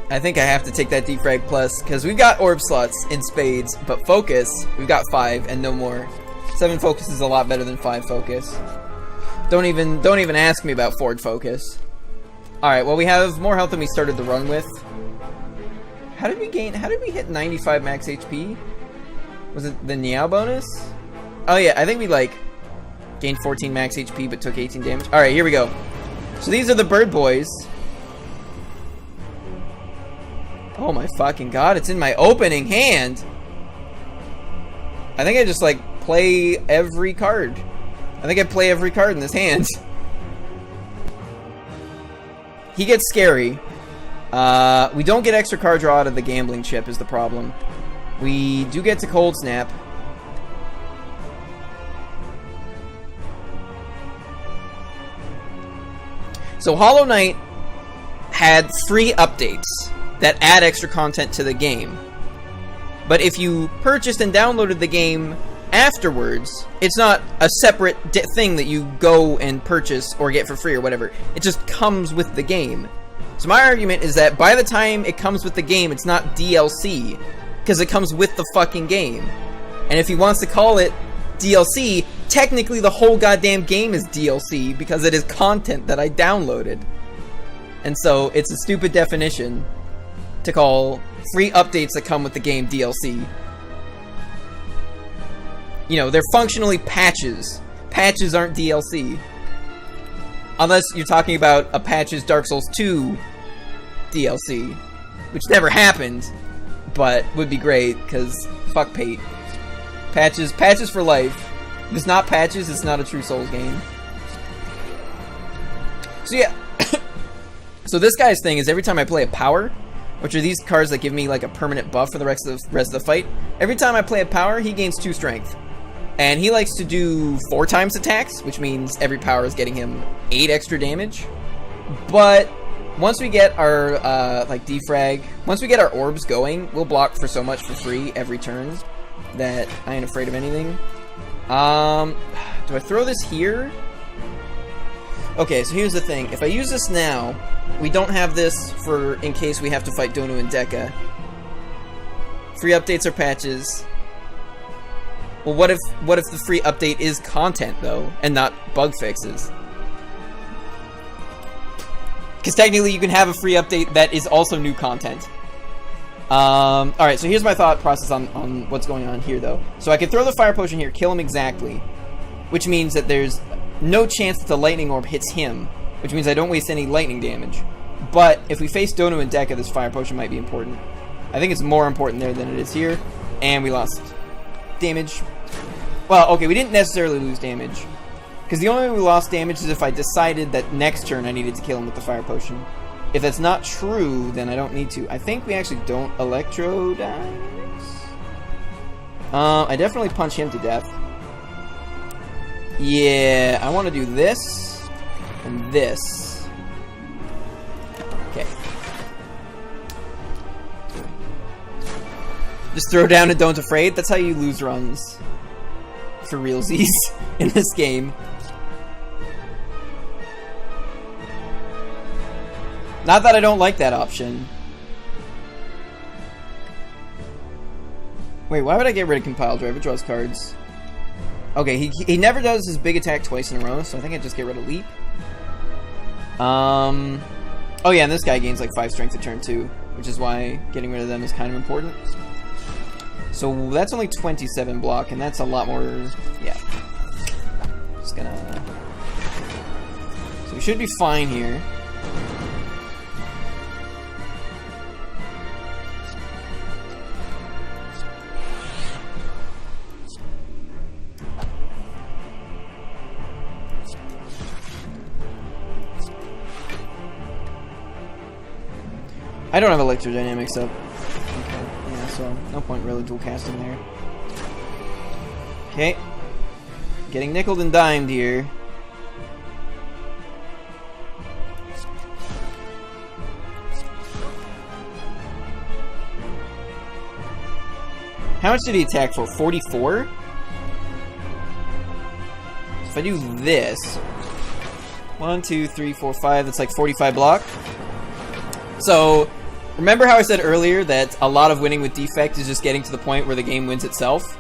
I think I have to take that defrag plus, because we've got orb slots in spades, but focus, we've got 5 and no more. 7 focus is a lot better than 5 focus. Don't even ask me about forward focus. Alright, well we have more health than we started the run with. How did we hit 95 max HP? Was it the Niao bonus? Oh yeah, I think we like gained 14 max HP but took 18 damage. Alright, here we go. So these are the bird boys. Oh my fucking god, it's in my opening hand! I think I just like play every card. I think I play every card in this hand. He gets scary. We don't get extra card draw out of the gambling chip is the problem. We do get to Cold Snap. So Hollow Knight had free updates that add extra content to the game. But if you purchased and downloaded the game afterwards, it's not a separate thing that you go and purchase or get for free or whatever. It just comes with the game. So my argument is that by the time it comes with the game, it's not DLC, because it comes with the fucking game. And if he wants to call it DLC, technically the whole goddamn game is DLC, because it is content that I downloaded. And so it's a stupid definition to call free updates that come with the game DLC. You know, they're functionally patches. Patches aren't DLC. Unless you're talking about a Patches Dark Souls 2 DLC. Which never happened, but would be great, because fuck Pate. Patches for life. If it's not patches, it's not a true Souls game. So yeah. So this guy's thing is every time I play a power, which are these cards that give me like a permanent buff for the rest of the fight, every time I play a power, he gains 2 strength. And he likes to do 4 times attacks, which means every power is getting him 8 extra damage. But once we get our like defrag, once we get our orbs going, we'll block for so much for free every turn that I ain't afraid of anything. Do I throw this here? Okay, so here's the thing. If I use this now, we don't have this for in case we have to fight Donu and Deka. Free updates or patches. Well, what if the free update is content though, and not bug fixes? Because technically you can have a free update that is also new content. Alright, so here's my thought process on what's going on here though. So I can throw the fire potion here, kill him exactly, which means that there's no chance that the lightning orb hits him, which means I don't waste any lightning damage. But if we face Donu and Deka, this fire potion might be important. I think it's more important there than it is here, and we lost damage. Well, okay, we didn't necessarily lose damage. Because the only way we lost damage is if I decided that next turn I needed to kill him with the fire potion. If that's not true, then I don't need to. I think we actually don't electrodize. I definitely punch him to death. Yeah, I want to do this and this. Okay. Just throw down and don't afraid. That's how you lose runs. For realsies in this game. Not that I don't like that option. Wait, why would I get rid of Compile Drive? It draws cards. Okay, he never does his big attack twice in a row, so I think I just get rid of Leap. Oh yeah, and this guy gains like 5 strength a turn too, which is why getting rid of them is kind of important. So that's only 27 block, and that's a lot more... Yeah. Just gonna... So we should be fine here. I don't have electrodynamics up. Okay, yeah, so no point really dual casting there. Okay. Getting nickeled and dimed here. How much did he attack for? 44? So if I do this... 1, 2, 3, 4, 5, that's like 45 block. So... Remember how I said earlier that a lot of winning with defect is just getting to the point where the game wins itself?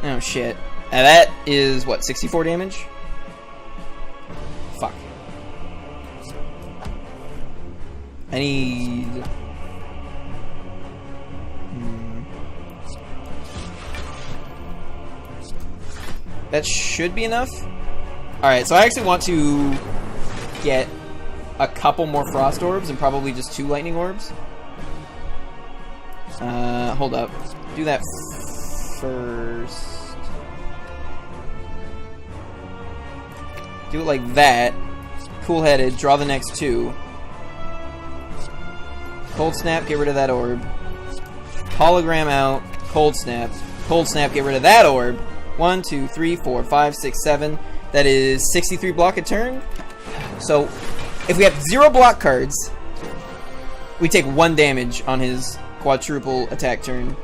Oh shit. Now that is, what, 64 damage? Fuck. I need... That should be enough. Alright, so I actually want to get a couple more Frost Orbs and probably just 2 Lightning Orbs. Hold up. Do that first. Do it like that. Cool-headed. Draw the next 2. Cold Snap, get rid of that orb. Hologram out. Cold Snap. Cold Snap, get rid of that orb. 1, 2, 3, 4, 5, 6, 7. That is 63 block a turn. So, if we have 0 block cards, we take 1 damage on his quadruple attack turn.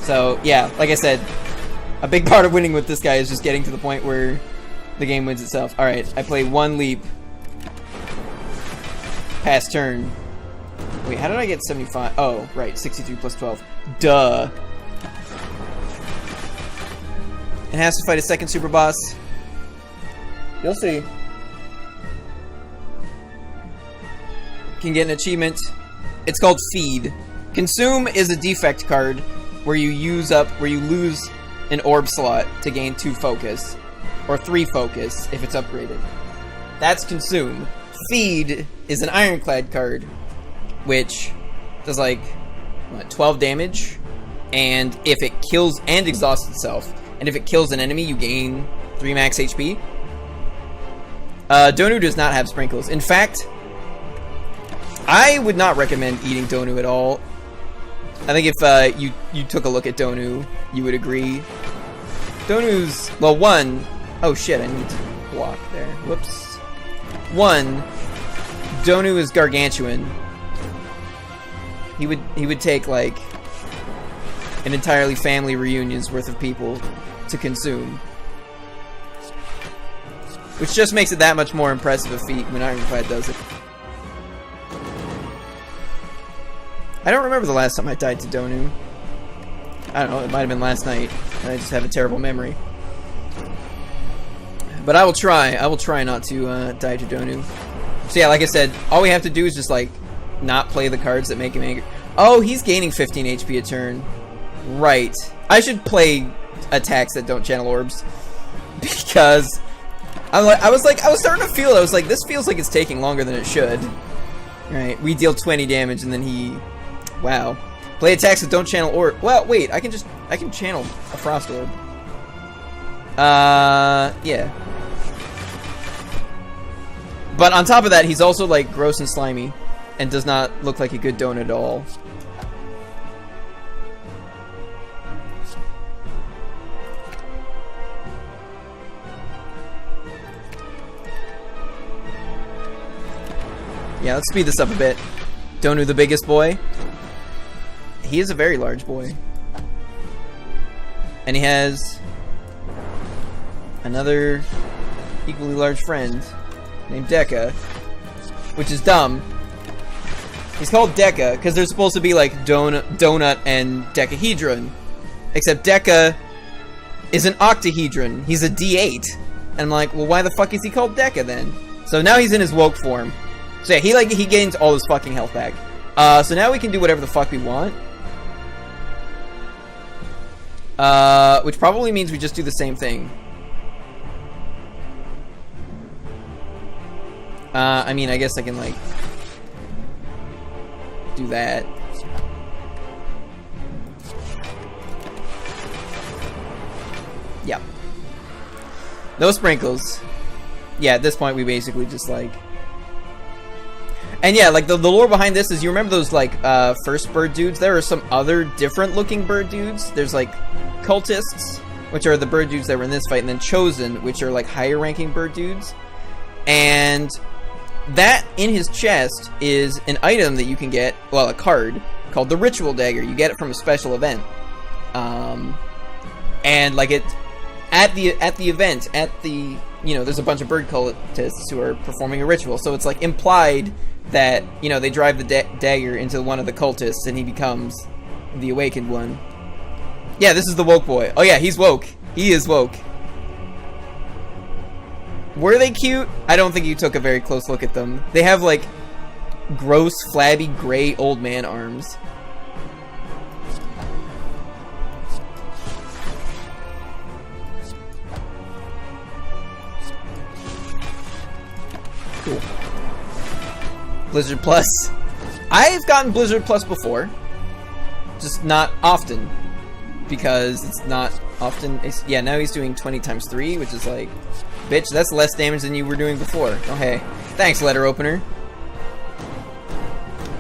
So, yeah, like I said, a big part of winning with this guy is just getting to the point where the game wins itself. Alright, I play 1 leap. Pass turn. Wait, how did I get 75? Oh, right, 63 plus 12. Duh. It has to fight a second super boss. You'll see. Can get an achievement. It's called Feed. Consume is a defect card where you lose an orb slot to gain 2 focus. Or 3 focus if it's upgraded. That's Consume. Feed is an Ironclad card, which does like, what, 12 damage? And if it kills and exhausts itself, and if it kills an enemy, you gain 3 max HP. Donu does not have sprinkles. In fact, I would not recommend eating Donu at all. I think if you took a look at Donu, you would agree. Donu's, well, 1... Oh shit, I need to block there. Whoops. 1, Donu is gargantuan. He would take, like, an entirely family reunion's worth of people to consume. Which just makes it that much more impressive a feat when Ironclad does it. I don't remember the last time I died to Donu. I don't know, it might have been last night, and I just have a terrible memory. But I will try not to die to Donu. So yeah, like I said, all we have to do is just, like, not play the cards that make him angry. Oh, he's gaining 15 HP a turn. Right. I should play attacks that don't channel orbs. Because I was starting to feel it. I was like, this feels like it's taking longer than it should. Right, we deal 20 damage and then he... Wow. Play attacks that don't channel orb. Well, wait, I can channel a Frost Orb. Yeah. But on top of that, he's also, like, gross and slimy. And does not look like a good donut at all. Yeah, let's speed this up a bit. Donu the biggest boy. He is a very large boy. And he has another equally large friend named Deca, which is dumb. He's called Deca because they're supposed to be like Donut and Decahedron. Except Deca is an octahedron. He's a D8. And I'm like, well, why the fuck is he called Deca then? So now he's in his woke form. So yeah, he gains all his fucking health back. So now we can do whatever the fuck we want. Which probably means we just do the same thing. I mean, I guess I can, like, do that. Yeah. No sprinkles. Yeah, at this point we basically just, like... And yeah, like, the lore behind this is, you remember those, like, first bird dudes? There are some other different looking bird dudes. There's, like, cultists, which are the bird dudes that were in this fight, and then chosen, which are, like, higher ranking bird dudes. And that, in his chest, is an item that you can get, well, a card, called the Ritual Dagger. You get it from a special event. And, like, at the event, you know, there's a bunch of bird cultists who are performing a ritual, so it's, like, implied that, you know, they drive the dagger into one of the cultists and he becomes the awakened one. Yeah, this is the woke boy. Oh yeah, he's woke. He is woke. Were they cute? I don't think you took a very close look at them. They have, like, gross, flabby, gray old man arms. Cool. Blizzard Plus. I've gotten Blizzard Plus before. Just not often. Because it's not often... Yeah, now he's doing 20 times 3, which is like... Bitch, that's less damage than you were doing before. Oh, hey. Thanks, letter opener.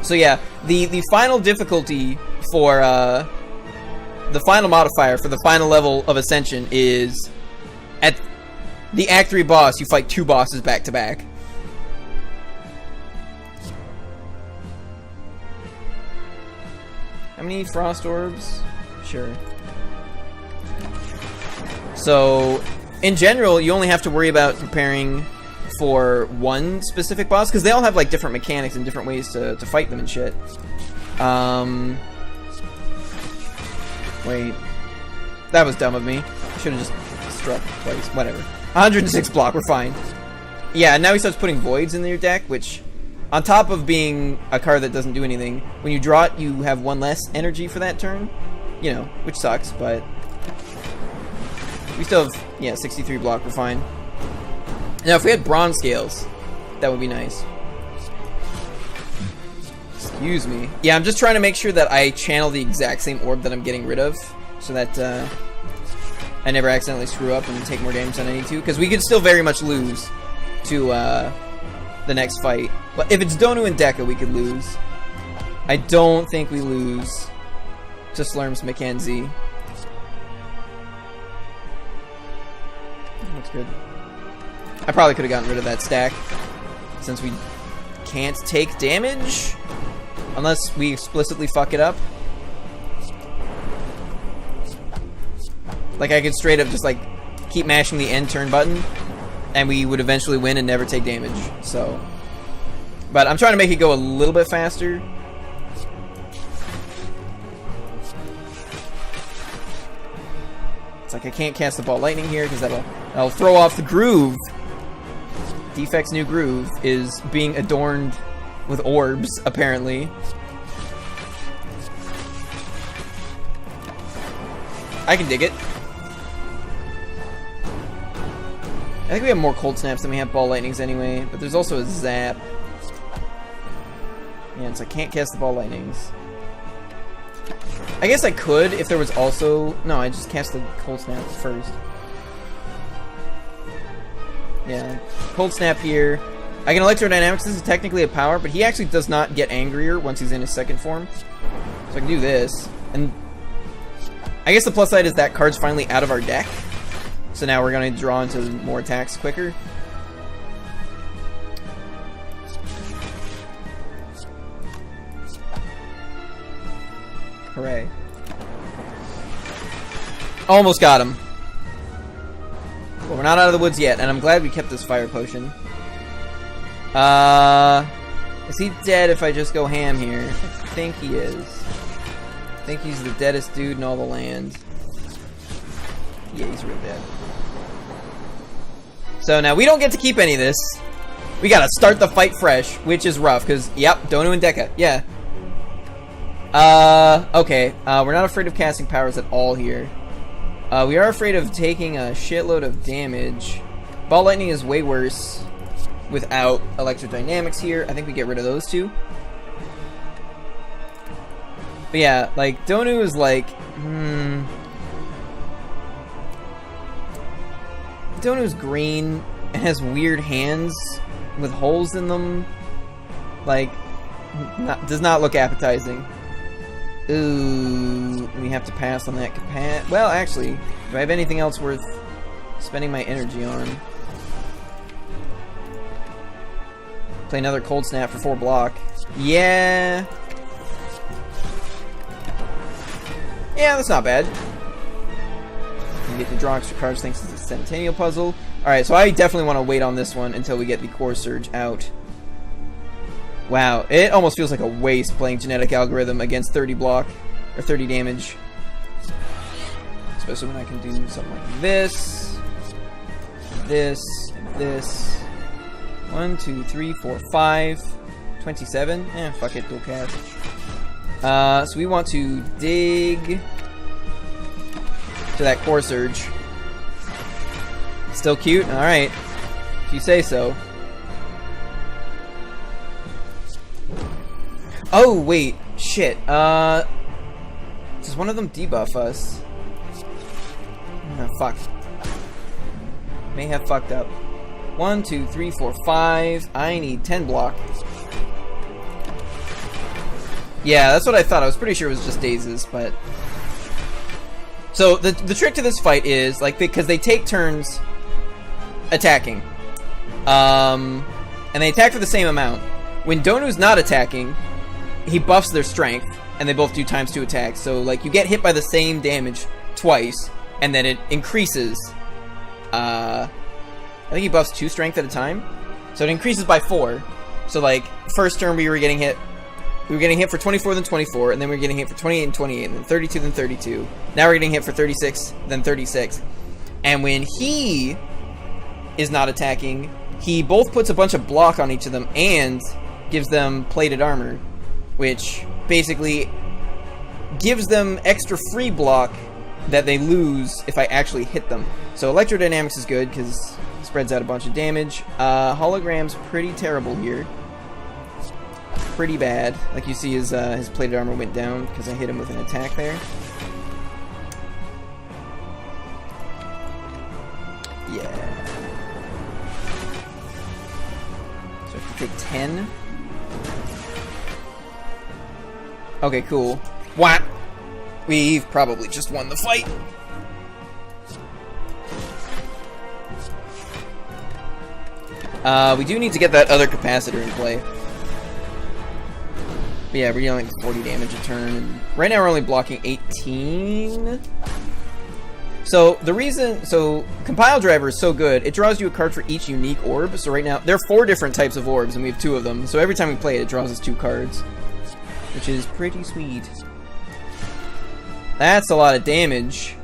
So yeah, the final difficulty for... the final modifier for the final level of Ascension is... At the Act 3 boss, you fight 2 bosses back to back. How many frost orbs? Sure. So, in general, you only have to worry about preparing for one specific boss, because they all have, like, different mechanics and different ways to fight them and shit. Wait. That was dumb of me. I should have just struck twice. Whatever. 106 block, we're fine. Yeah, now he starts putting voids in your deck, which... On top of being a card that doesn't do anything, when you draw it, you have 1 less energy for that turn. You know, which sucks, but... We still have, yeah, 63 block, we're fine. Now, if we had bronze scales, that would be nice. Excuse me. Yeah, I'm just trying to make sure that I channel the exact same orb that I'm getting rid of, so that, I never accidentally screw up and take more damage than I need to, because we could still very much lose to, the next fight. But if it's Donu and Deca, we could lose. I don't think we lose to Slurms Mackenzie. Looks good. I probably could have gotten rid of that stack, since we can't take damage unless we explicitly fuck it up. Like, I could straight up just, like, keep mashing the end turn button and we would eventually win and never take damage, so... But I'm trying to make it go a little bit faster. It's like I can't cast the ball lightning here because that'll throw off the groove. Defect's new groove is being adorned with orbs, apparently. I can dig it. I think we have more cold snaps than we have ball lightnings anyway, but there's also a zap. Yeah, so I can't cast the ball lightnings. I guess I could if there was also... No, I just cast the cold snap first. Yeah. Cold Snap here. I can Electrodynamics. This is technically a power, but he actually does not get angrier once he's in his second form. So I can do this. And I guess the plus side is that card's finally out of our deck. So now we're going to draw into more attacks quicker. Hooray. Almost got him. But we're not out of the woods yet, and I'm glad we kept this fire potion. Is he dead if I just go ham here? I think he is. I think he's the deadest dude in all the land. Yeah, he's real dead. So now we don't get to keep any of this. We gotta start the fight fresh, which is rough, because, yep, Donu and Deka, yeah. Okay, we're not afraid of casting powers at all here. We are afraid of taking a shitload of damage. Ball Lightning is way worse without Electrodynamics here. I think we get rid of those two. But yeah, like, Donu is like, Donu's green and has weird hands with holes in them. Like, does not look appetizing. Ooh, we have to pass on that well, actually, do I have anything else worth spending my energy on? Play another Cold Snap for 4 block. Yeah. Yeah, that's not bad. You get to draw extra cards thanks to the Centennial Puzzle. Alright, so I definitely want to wait on this one until we get the Core Surge out. Wow, it almost feels like a waste playing Genetic Algorithm against 30 block, or 30 damage. Especially when I can do something like this, this, and this. 1, 2, 3, 4, 5, 27. Eh, fuck it, dual cast. So we want to dig to that Core Surge. Still cute? Alright. If you say so. Oh, wait. Shit. Does one of them debuff us? Oh, fuck. May have fucked up. 1, 2, 3, 4, 5. I need 10 block. Yeah, that's what I thought. I was pretty sure it was just dazes, but... So, the trick to this fight is, like, because they take turns attacking. And they attack for the same amount. When Donu's not attacking, he buffs their strength, and they both do ×2 attacks. So, like, you get hit by the same damage twice, and then it increases. I think he buffs 2 strength at a time. So it increases by 4. So, like, first turn we were getting hit. We were getting hit for 24, then 24, and then we were getting hit for 28 and 28, and then 32, then 32. Now we're getting hit for 36, then 36. And when he is not attacking, he both puts a bunch of block on each of them and gives them plated armor, which basically gives them extra free block that they lose if I actually hit them. So Electrodynamics is good because it spreads out a bunch of damage. Hologram's pretty terrible here. Pretty bad. Like you see, his plated armor went down because I hit him with an attack there. Yeah. So I have to take 10. Okay, cool. What? We've probably just won the fight. We do need to get that other capacitor in play. But yeah, we're dealing 40 damage a turn. Right now we're only blocking 18. So the reason, Compile Driver is so good, it draws you a card for each unique orb. So right now, there are 4 different types of orbs, and we have 2 of them. So every time we play it, it draws us 2 cards, which is pretty sweet. That's a lot of damage.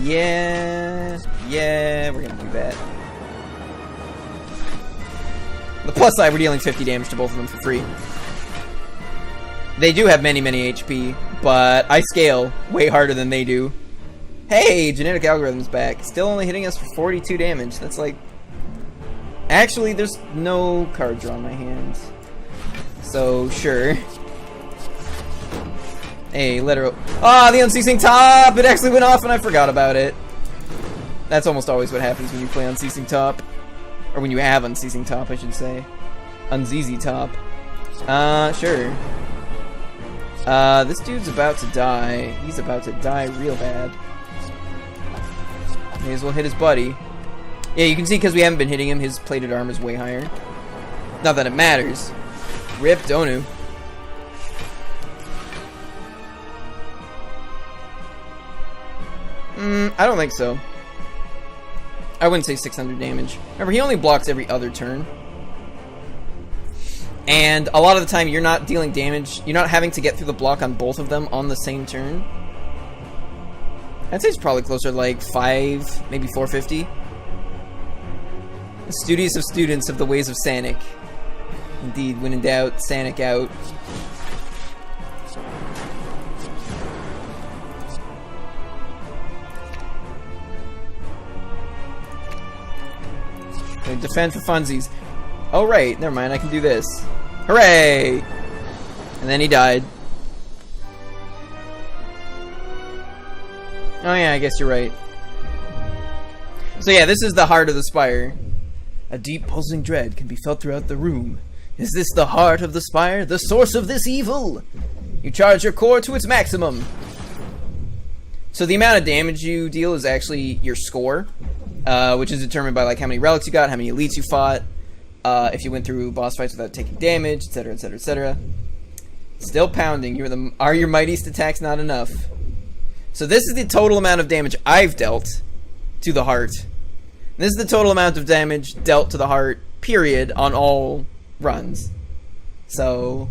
Yeah, we're gonna do that. The plus side, we're dealing 50 damage to both of them for free. They do have many HP, but I scale way harder than they do. Hey, Genetic Algorithm's back. Still only hitting us for 42 damage. That's like... Actually, there's no card draw in my hands. So, sure. Hey, let her... Ah, the unceasing top! It actually went off and I forgot about it. That's almost always what happens when you play Unceasing Top. Or when you have Unceasing Top, I should say. Unzeezy Top. Sure. This dude's about to die. He's about to die real bad. May as well hit his buddy. Yeah, you can see because we haven't been hitting him, his plated armor is way higher. Not that it matters. Rip Donu. I don't think so. I wouldn't say 600 damage. Remember, he only blocks every other turn. And a lot of the time, you're not dealing damage. You're not having to get through the block on both of them on the same turn. I'd say it's probably closer to like 5, maybe 450. The studious of students of the ways of Sanic. Indeed, when in doubt, Sanic out. Okay, defend for funsies. Oh right, never mind, I can do this. Hooray! And then he died. Oh yeah, I guess you're right. So yeah, this is the heart of the Spire. A deep pulsing dread can be felt throughout the room. Is this the heart of the Spire? The source of this evil? You charge your core to its maximum. So the amount of damage you deal is actually your score, which is determined by like how many relics you got, how many elites you fought, if you went through boss fights without taking damage, etc, etc, etc. Still pounding. Are your mightiest attacks not enough? So this is the total amount of damage I've dealt to the heart. This is the total amount of damage dealt to the heart, period, on all runs. So,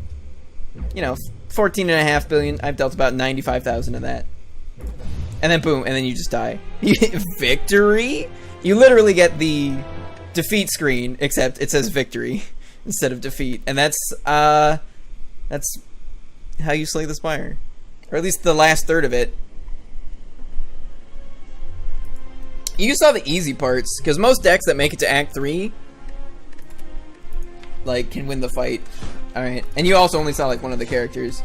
you know, 14.5 billion. I've dealt about 95,000 of that. And then boom, and then you just die. Victory? You literally get the defeat screen, except it says victory instead of defeat. And that's how you slay the Spire. Or at least the last third of it. You saw the easy parts, because most decks that make it to Act 3, like, can win the fight. Alright, and you also only saw, like, one of the characters.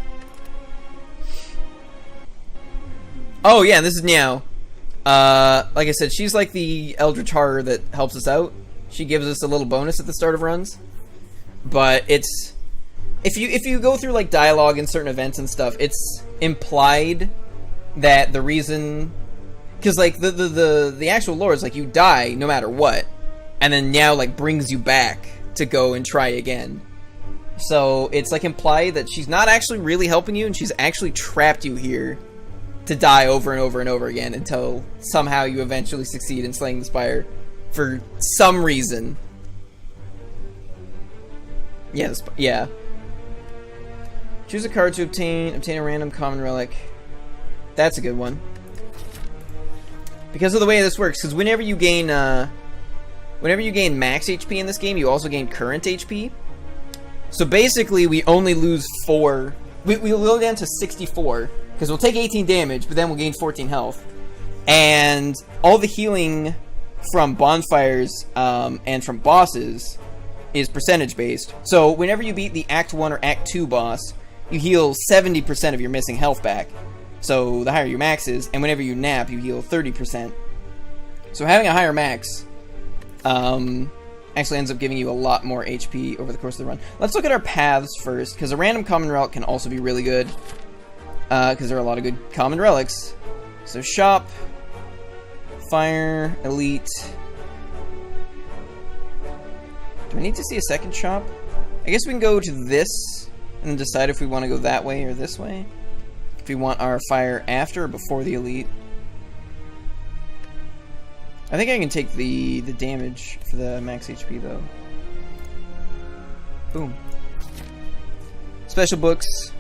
Oh, yeah, this is Niao. Like I said, she's like the Eldritch Horror that helps us out. She gives us a little bonus at the start of runs. But it's... If you go through, like, dialogue in certain events and stuff, it's implied that the reason... Because, like, the actual lore is, like, you die no matter what. And then Niao, like, brings you back to go and try again. So, it's, like, implied that she's not actually really helping you, and she's actually trapped you here to die over and over and over again until somehow you eventually succeed in slaying the Spire for some reason. Yeah, yeah. Choose a card to obtain a random common relic. That's a good one. Because of the way this works, because whenever you gain max HP in this game, you also gain current HP. So basically, we only lose 4. We'll go down to 64, because we'll take 18 damage, but then we'll gain 14 health. And all the healing from bonfires and from bosses is percentage based. So whenever you beat the Act 1 or Act 2 boss, you heal 70% of your missing health back. So the higher your max is, and whenever you nap, you heal 30%. So having a higher max actually ends up giving you a lot more HP over the course of the run. Let's look at our paths first, because a random common relic can also be really good, because there are a lot of good common relics. So shop, fire, elite. Do I need to see a second shop? I guess we can go to this and then decide if we want to go that way or this way. If we want our fire after or before the elite. I think I can take the damage for the max HP though. Boom. Special books.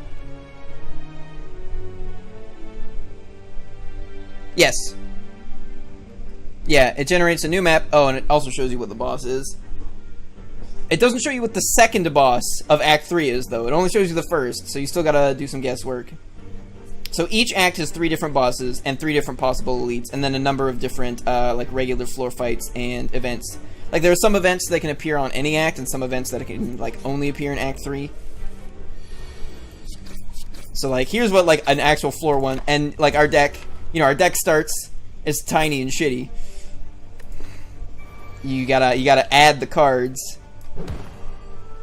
Yes. Yeah, it generates a new map. Oh, and it also shows you what the boss is. It doesn't show you what the second boss of Act 3 is though. It only shows you the first, so you still gotta do some guesswork. So each act has 3 different bosses and 3 different possible elites, and then a number of different like regular floor fights and events. Like there are some events that can appear on any act, and some events that can like only appear in Act 3. So like here's what like an actual floor one, and like our deck, you know, our deck starts is tiny and shitty, you gotta add the cards.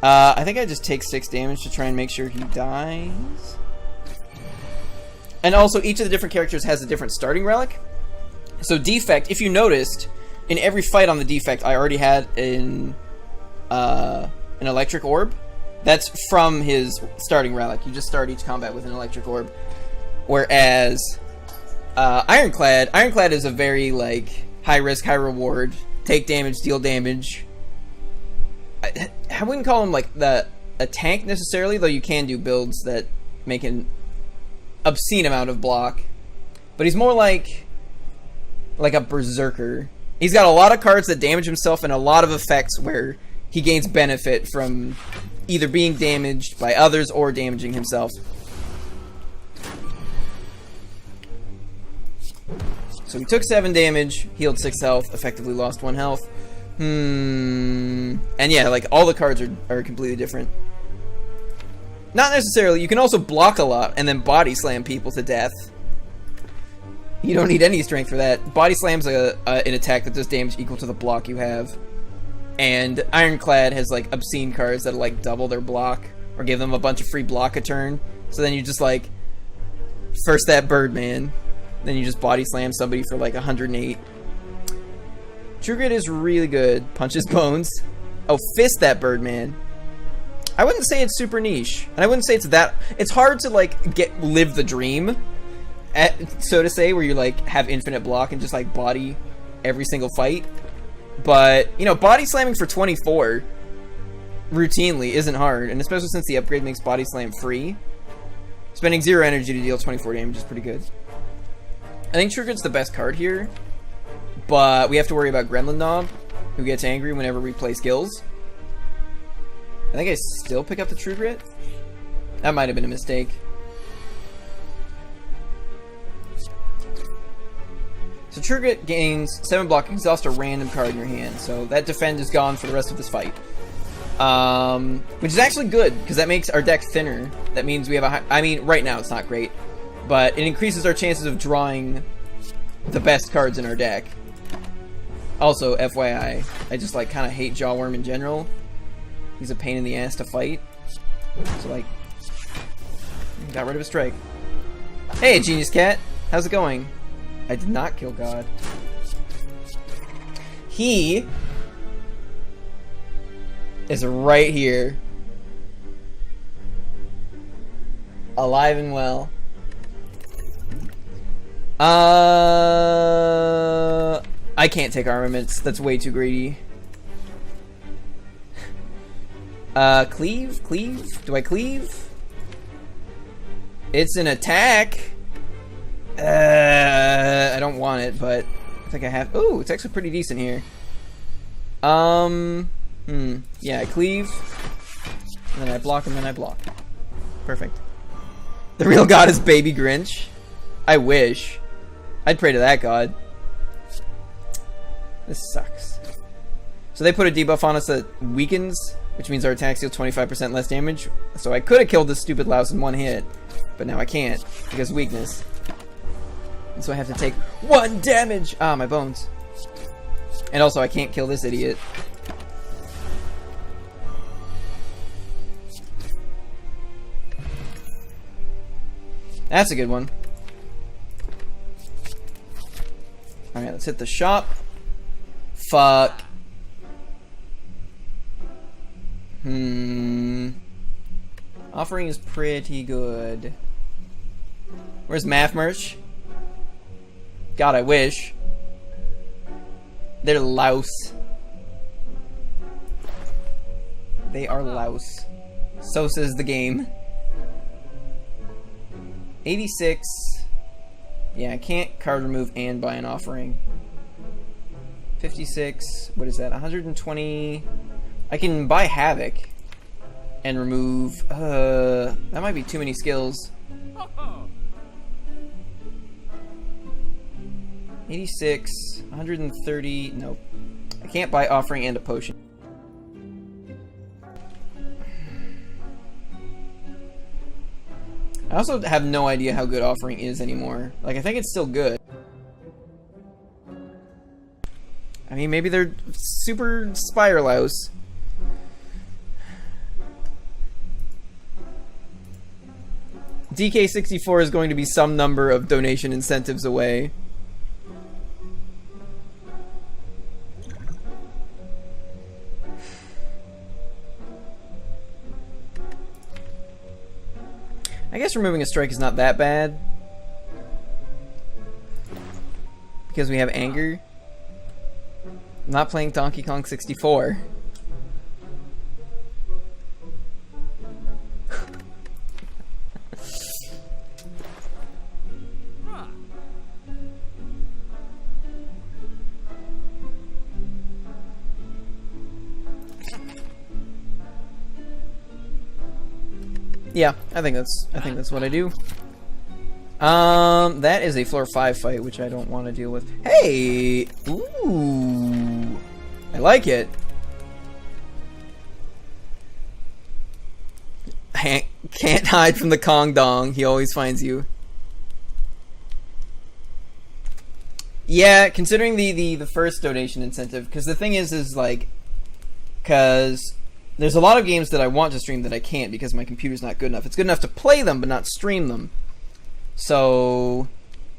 I think I just take 6 damage to try and make sure he dies. And also, each of the different characters has a different starting relic. So Defect, if you noticed, in every fight on the Defect, I already had an electric orb. That's from his starting relic. You just start each combat with an electric orb. Whereas Ironclad is a very like high risk, high reward. Take damage, deal damage. I wouldn't call him like a tank necessarily, though you can do builds that make an obscene amount of block. But he's more like a berserker. He's got a lot of cards that damage himself and a lot of effects where he gains benefit from either being damaged by others or damaging himself. So he took 7 damage, healed 6 health, effectively lost 1 health. And yeah, like all the cards are completely different. Not necessarily. You can also block a lot and then body slam people to death. You don't need any strength for that. Body slam's an attack that does damage equal to the block you have. And Ironclad has like obscene cards that like double their block or give them a bunch of free block a turn. So then you just like first that Birdman, then you just body slam somebody for like 108. True Grit is really good. Punches bones. Oh, fist that Birdman. I wouldn't say it's super niche, and I wouldn't say it's that. It's hard to like live the dream, so to say, where you like have infinite block and just like body every single fight. But you know, body slamming for 24 routinely isn't hard, and especially since the upgrade makes body slam free. Spending 0 energy to deal 24 damage is pretty good. I think True Grit's the best card here, but we have to worry about Gremlin Knob, who gets angry whenever we play skills. I think I still pick up the True Grit. That might have been a mistake. So True Grit gains 7 block, exhaust a random card in your hand. So that defend is gone for the rest of this fight. Which is actually good, because that makes our deck thinner. That means we have a high... I mean, right now it's not great. But it increases our chances of drawing the best cards in our deck. Also, FYI, I just like kind of hate Jawworm in general. He's a pain in the ass to fight. So like, got rid of a strike. Hey, Genius Cat, how's it going? I did not kill God. He is right here, alive and well. I can't take armaments. That's way too greedy. Cleave? Cleave? Do I cleave? It's an attack. I don't want it, but I think I have. Ooh, it's actually pretty decent here. Yeah, I cleave. And then I block, and then I block. Perfect. The real god is Baby Grinch. I wish. I'd pray to that god. This sucks. So they put a debuff on us that weakens, which means our attacks deal 25% less damage. So I could have killed this stupid louse in one hit, but now I can't because of weakness. And so I have to take 1 damage. Ah, my bones. And also I can't kill this idiot. That's a good one. Alright, let's hit the shop. Fuck. Offering is pretty good. Where's math merch? God, I wish. They're louse. They are louse. So says the game. 86. Yeah, I can't card remove and buy an offering. 56. What is that? 120. I can buy Havoc and remove. That might be too many skills. 86. 130. Nope. I can't buy offering and a potion. I also have no idea how good offering is anymore. Like, I think it's still good. I mean, maybe they're super Spire louse. DK64 is going to be some number of donation incentives away. I guess removing a strike is not that bad. Because we have anger. I'm not playing Donkey Kong 64. Yeah, I think that's what I do. That is a floor 5 fight, which I don't want to deal with. Hey! Ooh! I like it. Can't hide from the Kong Dong. He always finds you. Yeah, considering the first donation incentive, because the thing is like, because there's a lot of games that I want to stream that I can't because my computer's not good enough. It's good enough to play them, but not stream them. So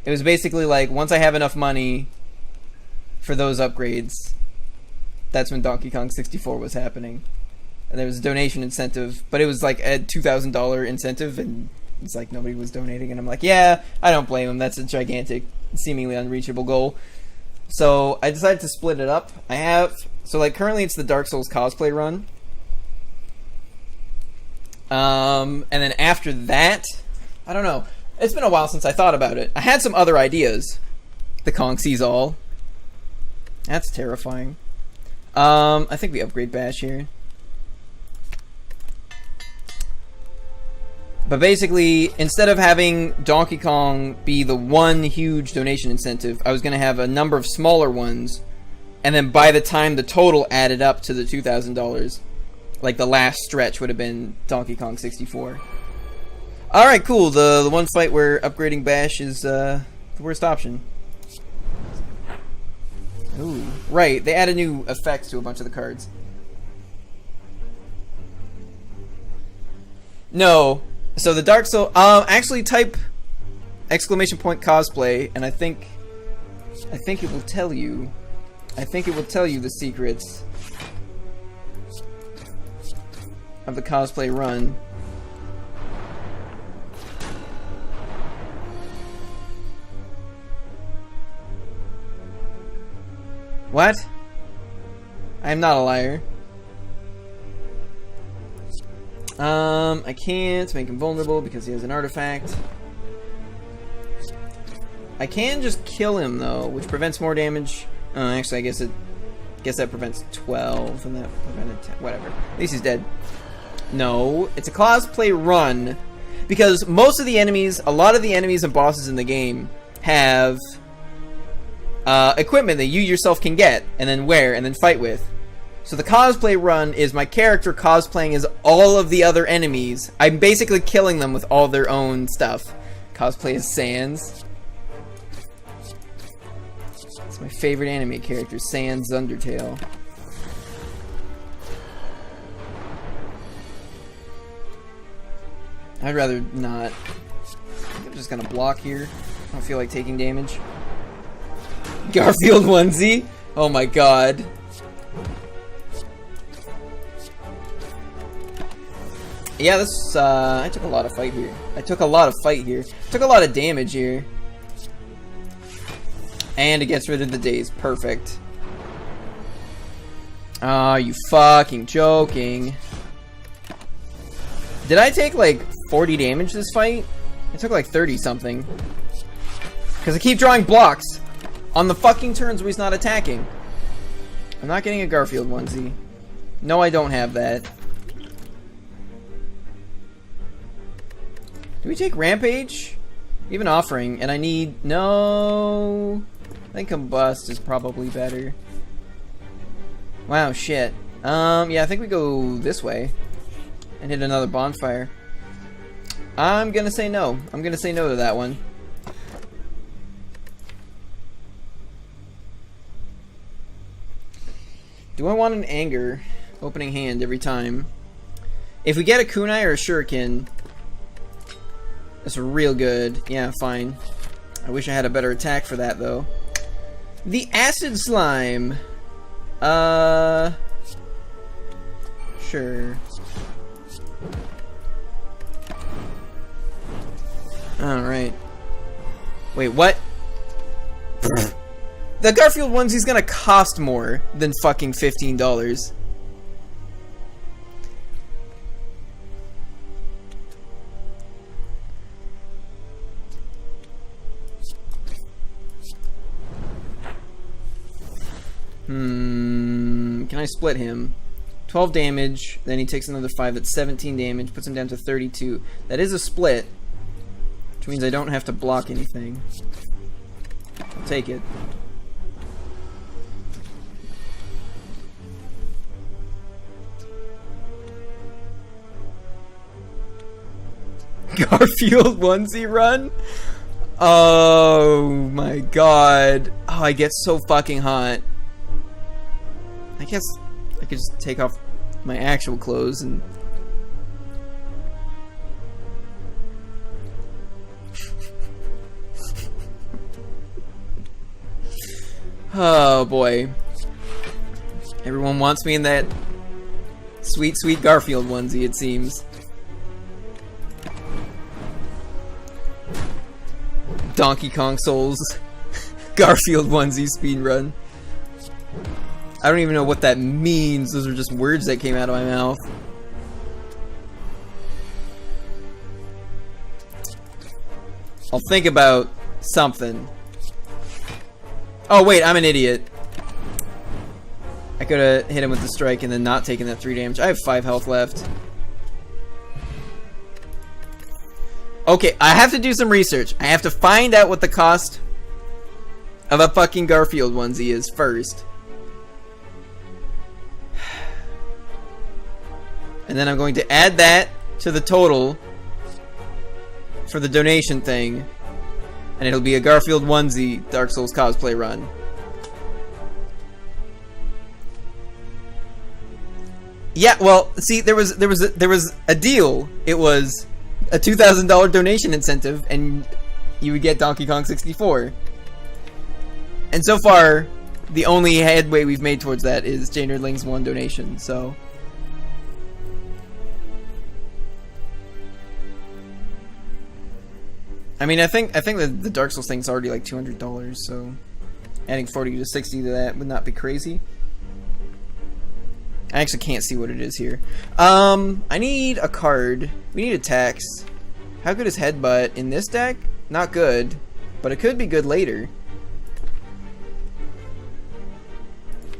it was basically like, once I have enough money for those upgrades, that's when Donkey Kong 64 was happening. And there was a donation incentive, but it was like a $2,000 incentive, and it's like nobody was donating. And I'm like, yeah, I don't blame them. That's a gigantic, seemingly unreachable goal. So I decided to split it up. So like currently it's the Dark Souls cosplay run. And then after that, I don't know. It's been a while since I thought about it. I had some other ideas. The Kong sees all. That's terrifying. I think we upgrade Bash here. But basically, instead of having Donkey Kong be the one huge donation incentive, I was going to have a number of smaller ones. And then by the time the total added up to the $2,000, like the last stretch would have been Donkey Kong 64. Alright, cool. The one fight where upgrading Bash is the worst option. Ooh. Right, they added new effects to a bunch of the cards. No. So the Dark Soul... actually type exclamation point cosplay, and I think it will tell you. I think it will tell you the secrets of the cosplay run. What? I am not a liar. I can't make him vulnerable because he has an artifact. I can just kill him though, which prevents more damage. Actually, I guess that prevents 12, and that prevented 10. Whatever. At least he's dead. No, it's a cosplay run because most of the enemies, a lot of the enemies and bosses in the game have equipment that you yourself can get and then wear and then fight with. So the cosplay run is my character cosplaying as all of the other enemies. I'm basically killing them with all their own stuff. Cosplay as Sans. It's my favorite anime character, Sans Undertale. I'd rather not. I'm just gonna block here. I don't feel like taking damage. Garfield onesie? Oh my god. Yeah, this, I took a lot of fight here. Took a lot of damage here. And it gets rid of the daze. Perfect. Are you fucking joking? Did I take like 40 damage this fight? I took like 30 something. Because I keep drawing blocks on the fucking turns where he's not attacking. I'm not getting a Garfield onesie. No, I don't have that. Do we take Rampage? Even Offering, and I need... No... I think Combust is probably better. Wow, shit. Yeah, I think we go this way. And hit another bonfire. I'm gonna say no. I'm gonna say no to that one. Do I want an anger opening hand every time? If we get a kunai or a shuriken, that's real good. Yeah, fine. I wish I had a better attack for that, though. The acid slime. Sure. Alright. Wait, what? The Garfield onesie's gonna cost more than fucking $15. Can I split him? 12 damage, then he takes another 5, that's 17 damage, puts him down to 32. That is a split, which means I don't have to block anything. I'll take it. Garfield onesie run? Oh my god. Oh, I get so fucking hot. I guess I could just take off my actual clothes and... Oh boy. Everyone wants me in that sweet, sweet Garfield onesie, it seems. Donkey Kong Souls Garfield onesie speedrun. I don't even know what that means. Those are just words that came out of my mouth. I'll think about something. Oh wait, I'm an idiot. I could have hit him with the strike and then not taken that 3 damage. I have 5 health left. Okay, I have to do some research. I have to find out what the cost of a fucking Garfield onesie is first. And then I'm going to add that to the total for the donation thing. And it'll be a Garfield onesie Dark Souls cosplay run. Yeah, well, see, there was a deal. It was a $2,000 donation incentive, and you would get Donkey Kong 64. And so far, the only headway we've made towards that is Jane Nerdling's 1 donation. So, I mean, I think that the Dark Souls thing's already like $200. So, adding 40 to 60 to that would not be crazy. I actually can't see what it is here. I need a card. We need attacks. How good is Headbutt in this deck? Not good, but it could be good later.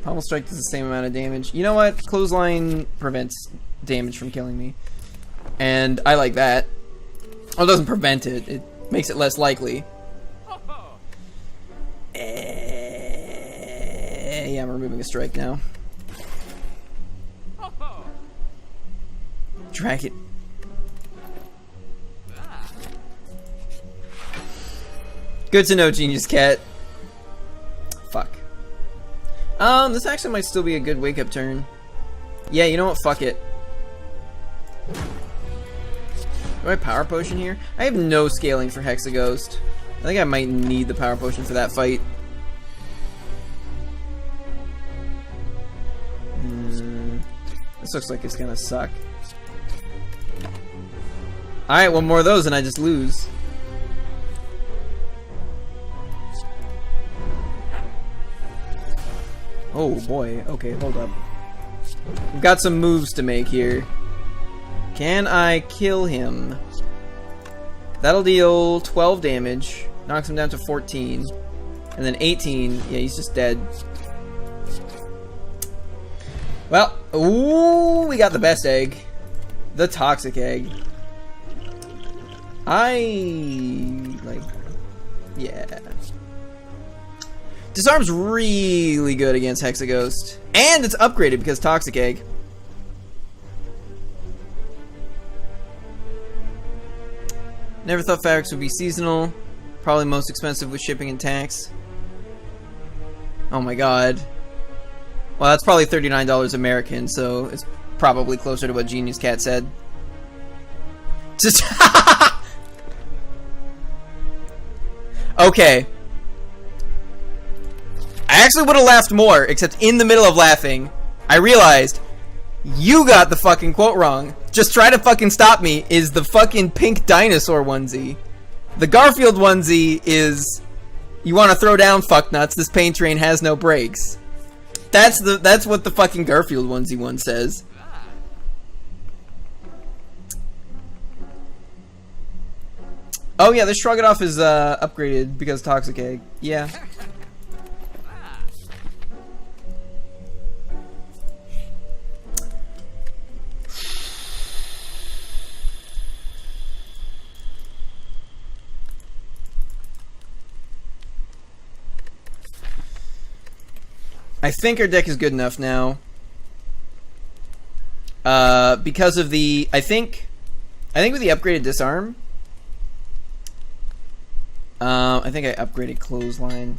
Pommel Strike does the same amount of damage. You know what? Clothesline prevents damage from killing me. And I like that. Well, it doesn't prevent it. It makes it less likely. Yeah, I'm removing a strike now. Drag it. Good to know, Genius Cat. Fuck. This actually might still be a good wake-up turn. Yeah, you know what? Fuck it. Do I power potion here? I have no scaling for Hexaghost. I think I might need the power potion for that fight. This looks like it's gonna suck. Alright, one more of those and I just lose. Oh boy, okay, hold up. We've got some moves to make here. Can I kill him? That'll deal 12 damage, knocks him down to 14. And then 18, yeah, he's just dead. Well, ooh, we got the best egg. The toxic egg. Yeah. Disarm's really good against Hexaghost. And it's upgraded because Toxic Egg. Never thought fabrics would be seasonal. Probably most expensive with shipping and tax. Oh my god. Well, that's probably $39 American, so it's probably closer to what Genius Cat said. Just okay. I actually would have laughed more, except in the middle of laughing, I realized you got the fucking quote wrong. Just try to fucking stop me is the fucking pink dinosaur onesie. The Garfield onesie is you want to throw down fucknuts, this pain train has no brakes. That's what the fucking Garfield onesie one says. Oh yeah, the Shrug It Off is upgraded because Toxic Egg. Yeah. I think our deck is good enough now. Because of the I think with the upgraded disarm. I think I upgraded Clothesline.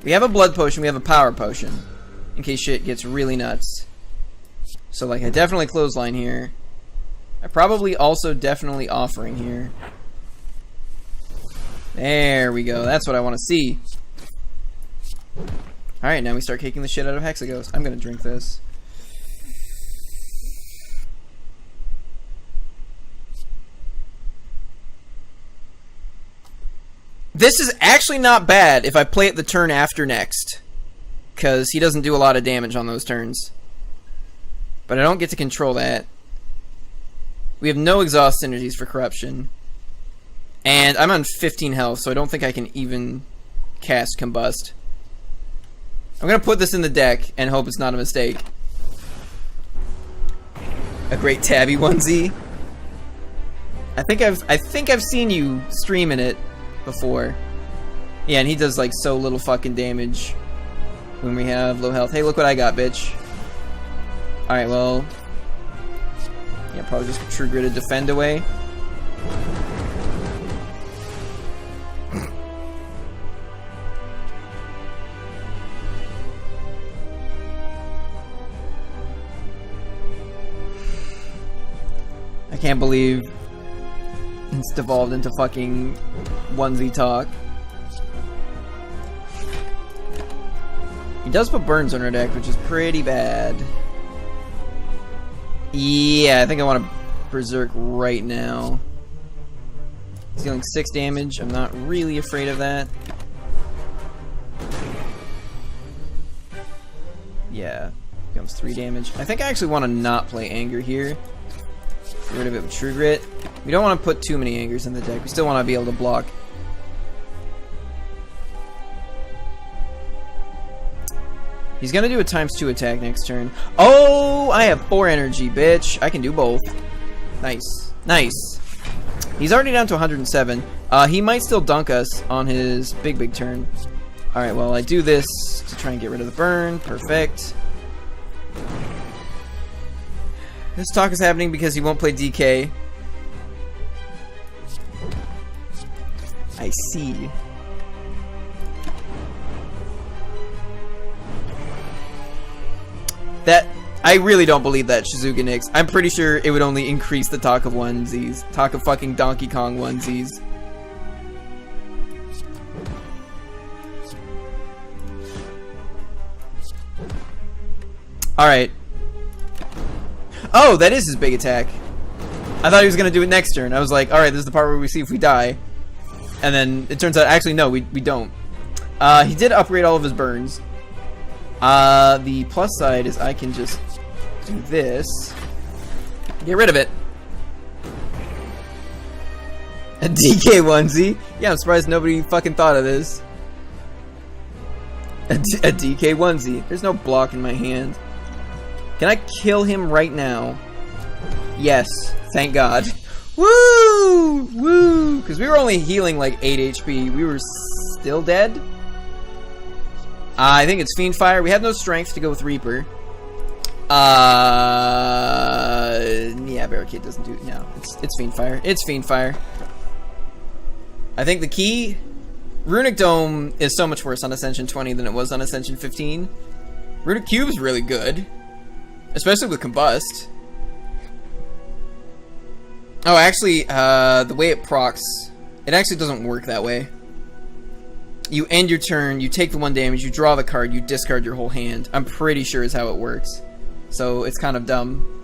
We have a blood potion, we have a power potion. In case shit gets really nuts. So like I definitely Clothesline here. I probably also definitely offering here. There we go. That's what I want to see. Alright, now we start kicking the shit out of Hexagos. I'm gonna drink this. This is actually not bad if I play it the turn after next. Because he doesn't do a lot of damage on those turns. But I don't get to control that. We have no exhaust synergies for Corruption. And I'm on 15 health, so I don't think I can even cast Combust. I'm gonna put this in the deck and hope it's not a mistake. A great Tabby onesie. I think I've seen you streaming it before. Yeah, and he does like so little fucking damage when we have low health. Hey, look what I got, bitch. Alright, well. Yeah, probably just True Grit to defend away. I can't believe it's devolved into fucking onesie talk. He does put burns on our deck, which is pretty bad. Yeah, I think I want to Berserk right now. He's dealing 6 damage. I'm not really afraid of that. Yeah, becomes 3 damage. I think I actually want to not play Anger here. Get rid of it with True Grit. We don't want to put too many Angers in the deck. We still want to be able to block. He's going to do a ×2 attack next turn. Oh, I have 4 energy, bitch. I can do both. Nice. Nice. He's already down to 107. He might still dunk us on his big turn. Alright, well, I do this to try and get rid of the burn. Perfect. This talk is happening because he won't play DK. I see. That I really don't believe that, Shizuka Nix. I'm pretty sure it would only increase the talk of onesies. Talk of fucking Donkey Kong onesies. Alright. Oh, that is his big attack. I thought he was going to do it next turn. I was like, alright, this is the part where we see if we die. And then it turns out, actually, no, we don't. He did upgrade all of his burns. The plus side is I can just do this. Get rid of it. A DK onesie? Yeah, I'm surprised nobody fucking thought of this. A DK onesie. There's no block in my hand. Can I kill him right now? Yes. Thank God. Woo! Woo! Because we were only healing like 8 HP. We were still dead? I think it's Fiend Fire. We have no strength to go with Reaper. Yeah, Barricade doesn't do it. No, it's Fiend Fire. It's Fiend Fire. I think the key... Runic Dome is so much worse on Ascension 20 than it was on Ascension 15. Runic Cube's really good. Especially with Combust. Oh, actually, the way it procs, it actually doesn't work that way. You end your turn, you take the 1 damage, you draw the card, you discard your whole hand. I'm pretty sure is how it works. So it's kind of dumb.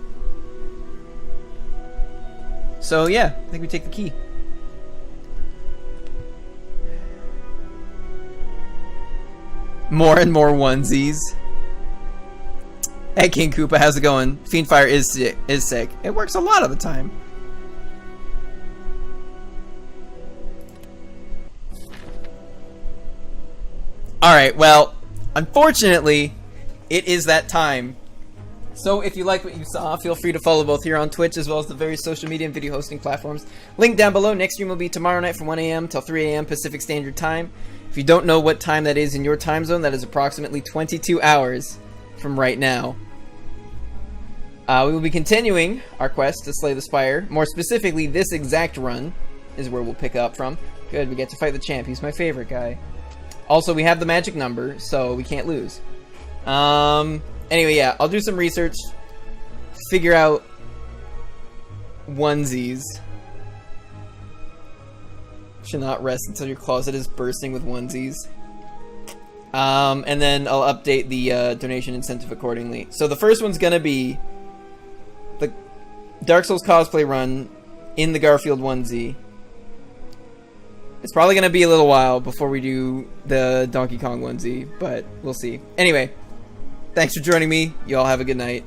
So yeah, I think we take the key. More and more onesies. Hey King Koopa, how's it going? Fiendfire is sick. It works a lot of the time. Alright, well, unfortunately, it is that time. So if you like what you saw, feel free to follow both here on Twitch as well as the various social media and video hosting platforms. Link down below. Next stream will be tomorrow night from 1 a.m. till 3 a.m. Pacific Standard Time. If you don't know what time that is in your time zone, that is approximately 22 hours from right now. We will be continuing our quest to slay the Spire. More specifically, this exact run is where we'll pick up from. Good, we get to fight the champ. He's my favorite guy. Also, we have the magic number, so we can't lose. Anyway, yeah, I'll do some research, figure out onesies. Should not rest until your closet is bursting with onesies. And then I'll update the donation incentive accordingly. So the first one's gonna be the Dark Souls cosplay run in the Garfield onesie. It's probably gonna be a little while before we do the Donkey Kong onesie, but we'll see. Anyway, thanks for joining me. You all have a good night.